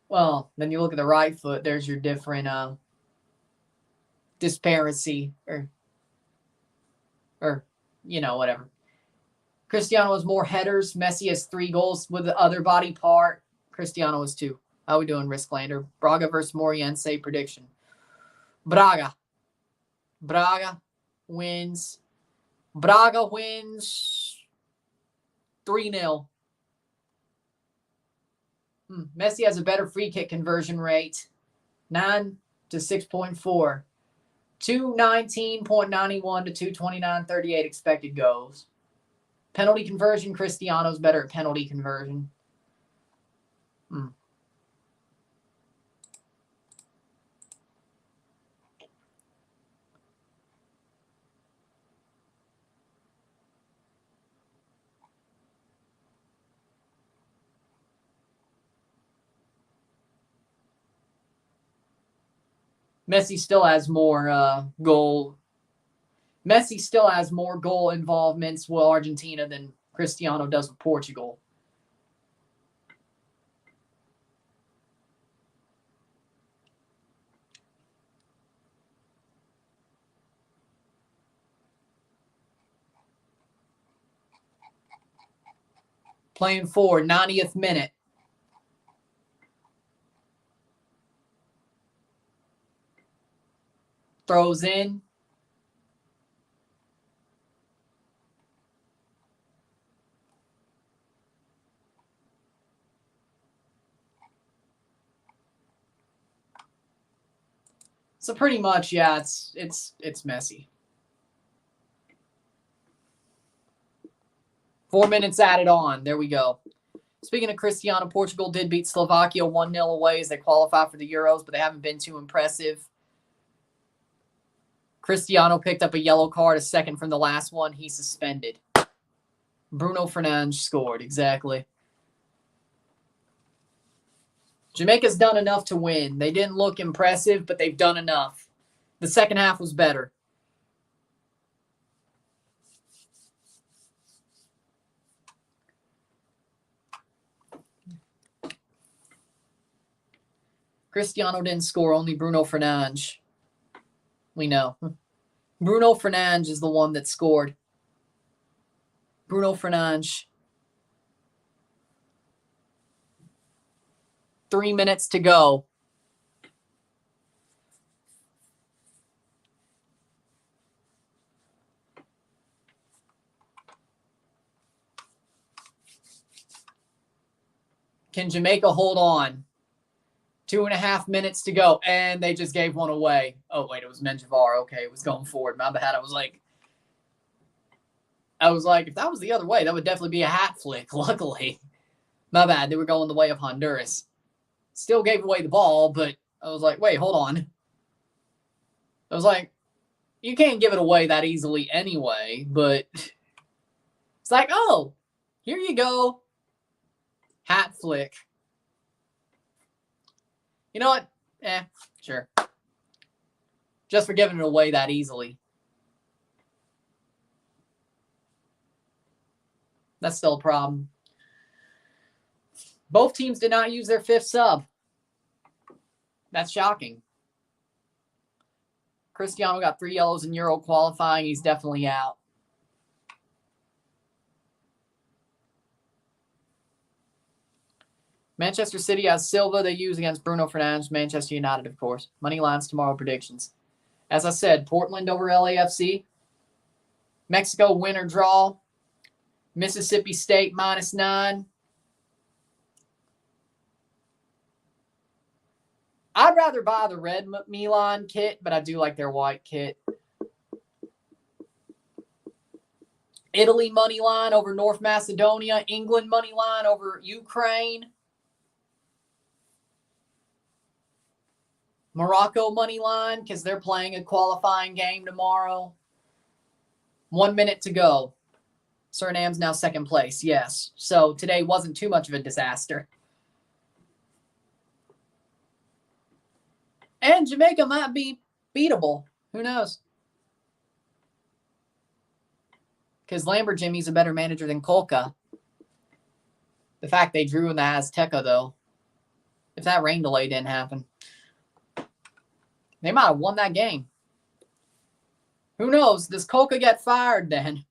Well, then you look at the right foot, there's your different disparity or whatever. Cristiano has more headers. Messi has 3 goals with the other body part. Cristiano has 2. How we doing, Risklander? Braga versus Moriense prediction. Braga wins. Braga wins 3-0. Messi has a better free kick conversion rate. 9 to 6.4. 219.91 to 229.38 expected goals. Penalty conversion, Cristiano's better at penalty conversion. Messi still has more goal. Messi still has more goal involvements with Argentina than Cristiano does with Portugal. Playing forward, 90th minute. Throws in. So pretty much, yeah, it's Messi. 4 minutes added on. There we go. Speaking of Cristiano, Portugal did beat Slovakia 1-0 away as they qualify for the Euros, but they haven't been too impressive. Cristiano picked up a yellow card, a second from the last one. He's suspended. Bruno Fernandes scored, exactly. Jamaica's done enough to win. They didn't look impressive, but they've done enough. The second half was better. Cristiano didn't score, only Bruno Fernandes. We know. Bruno Fernandes is the one that scored. Bruno Fernandes. 3 minutes to go. Can Jamaica hold on? 2.5 minutes to go, and they just gave one away. Oh, wait, it was Menjivar. Okay, it was going forward. My bad. I was like, I was like, if that was the other way, that would definitely be a hat flick, luckily. My bad. They were going the way of Honduras. Still gave away the ball, but I was like, wait, hold on. I was like, you can't give it away that easily anyway, but it's like, oh, here you go. Hat flick. You know what? Sure. Just for giving it away that easily. That's still a problem. Both teams did not use their 5th sub. That's shocking. Cristiano got 3 yellows in Euro qualifying. He's definitely out. Manchester City has Silva they use against Bruno Fernandes. Manchester United, of course. Money lines tomorrow predictions. As I said, Portland over LAFC. Mexico win or draw. Mississippi State -9. I'd rather buy the red Milan kit, but I do like their white kit. Italy money line over North Macedonia. England money line over Ukraine. Morocco money line because they're playing a qualifying game tomorrow. 1 minute to go. Surinam's now 2nd place, yes. So today wasn't too much of a disaster. And Jamaica might be beatable. Who knows? Because Lambert Jimmy's a better manager than Kolka. The fact they drew in the Azteca, though. If that rain delay didn't happen. They might have won that game. Who knows? Does Kolka get fired then?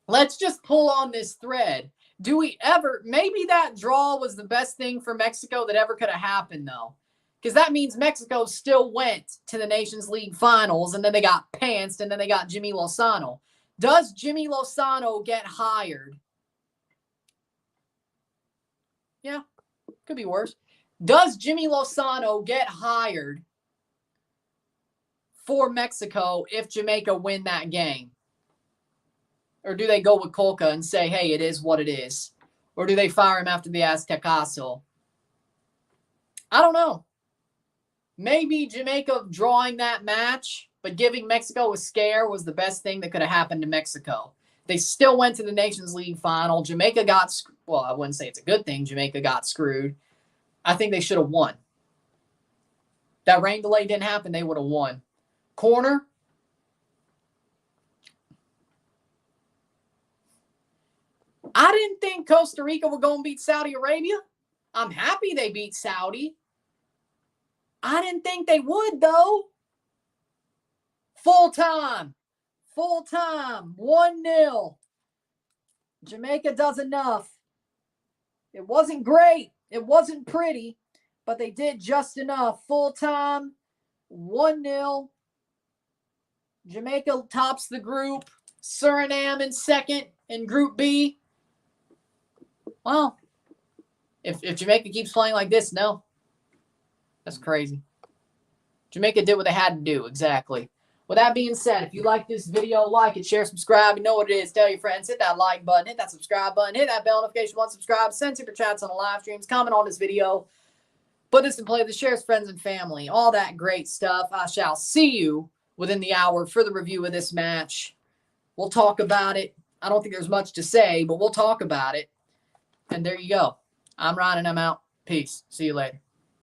Let's just pull on this thread. Do we ever... Maybe that draw was the best thing for Mexico that ever could have happened, though. Because that means Mexico still went to the Nations League finals, and then they got pantsed, and then they got Jimmy Lozano. Does Jimmy Lozano get hired? Yeah, could be worse. Does Jimmy Lozano get hired for Mexico if Jamaica win that game? Or do they go with Kolka and say, hey, it is what it is? Or do they fire him after the Aztecaso? I don't know. Maybe Jamaica drawing that match, but giving Mexico a scare was the best thing that could have happened to Mexico. They still went to the Nations League final. Jamaica got, well, I wouldn't say it's a good thing Jamaica got screwed. I think they should have won. That rain delay didn't happen, they would have won. Corner. I didn't think Costa Rica were going to beat Saudi Arabia. I'm happy they beat Saudi. I didn't think they would, though. Full time. Full time. 1-0. Jamaica does enough. It wasn't great. It wasn't pretty, but they did just enough. Full time. 1-0. Jamaica tops the group. Suriname in 2nd in Group B. Well, if Jamaica keeps playing like this, no. That's crazy. Jamaica did what they had to do, exactly. With that being said, if you like this video, like it, share, subscribe. You know what it is. Tell your friends. Hit that like button. Hit that subscribe button. Hit that bell notification once subscribe. Send super chats on the live streams. Comment on this video. Put this in play. The shares, friends, and family. All that great stuff. I shall see you within the hour for the review of this match. We'll talk about it. I don't think there's much to say, but we'll talk about it. And there you go. I'm Ryan, and I'm out. Peace. See you later.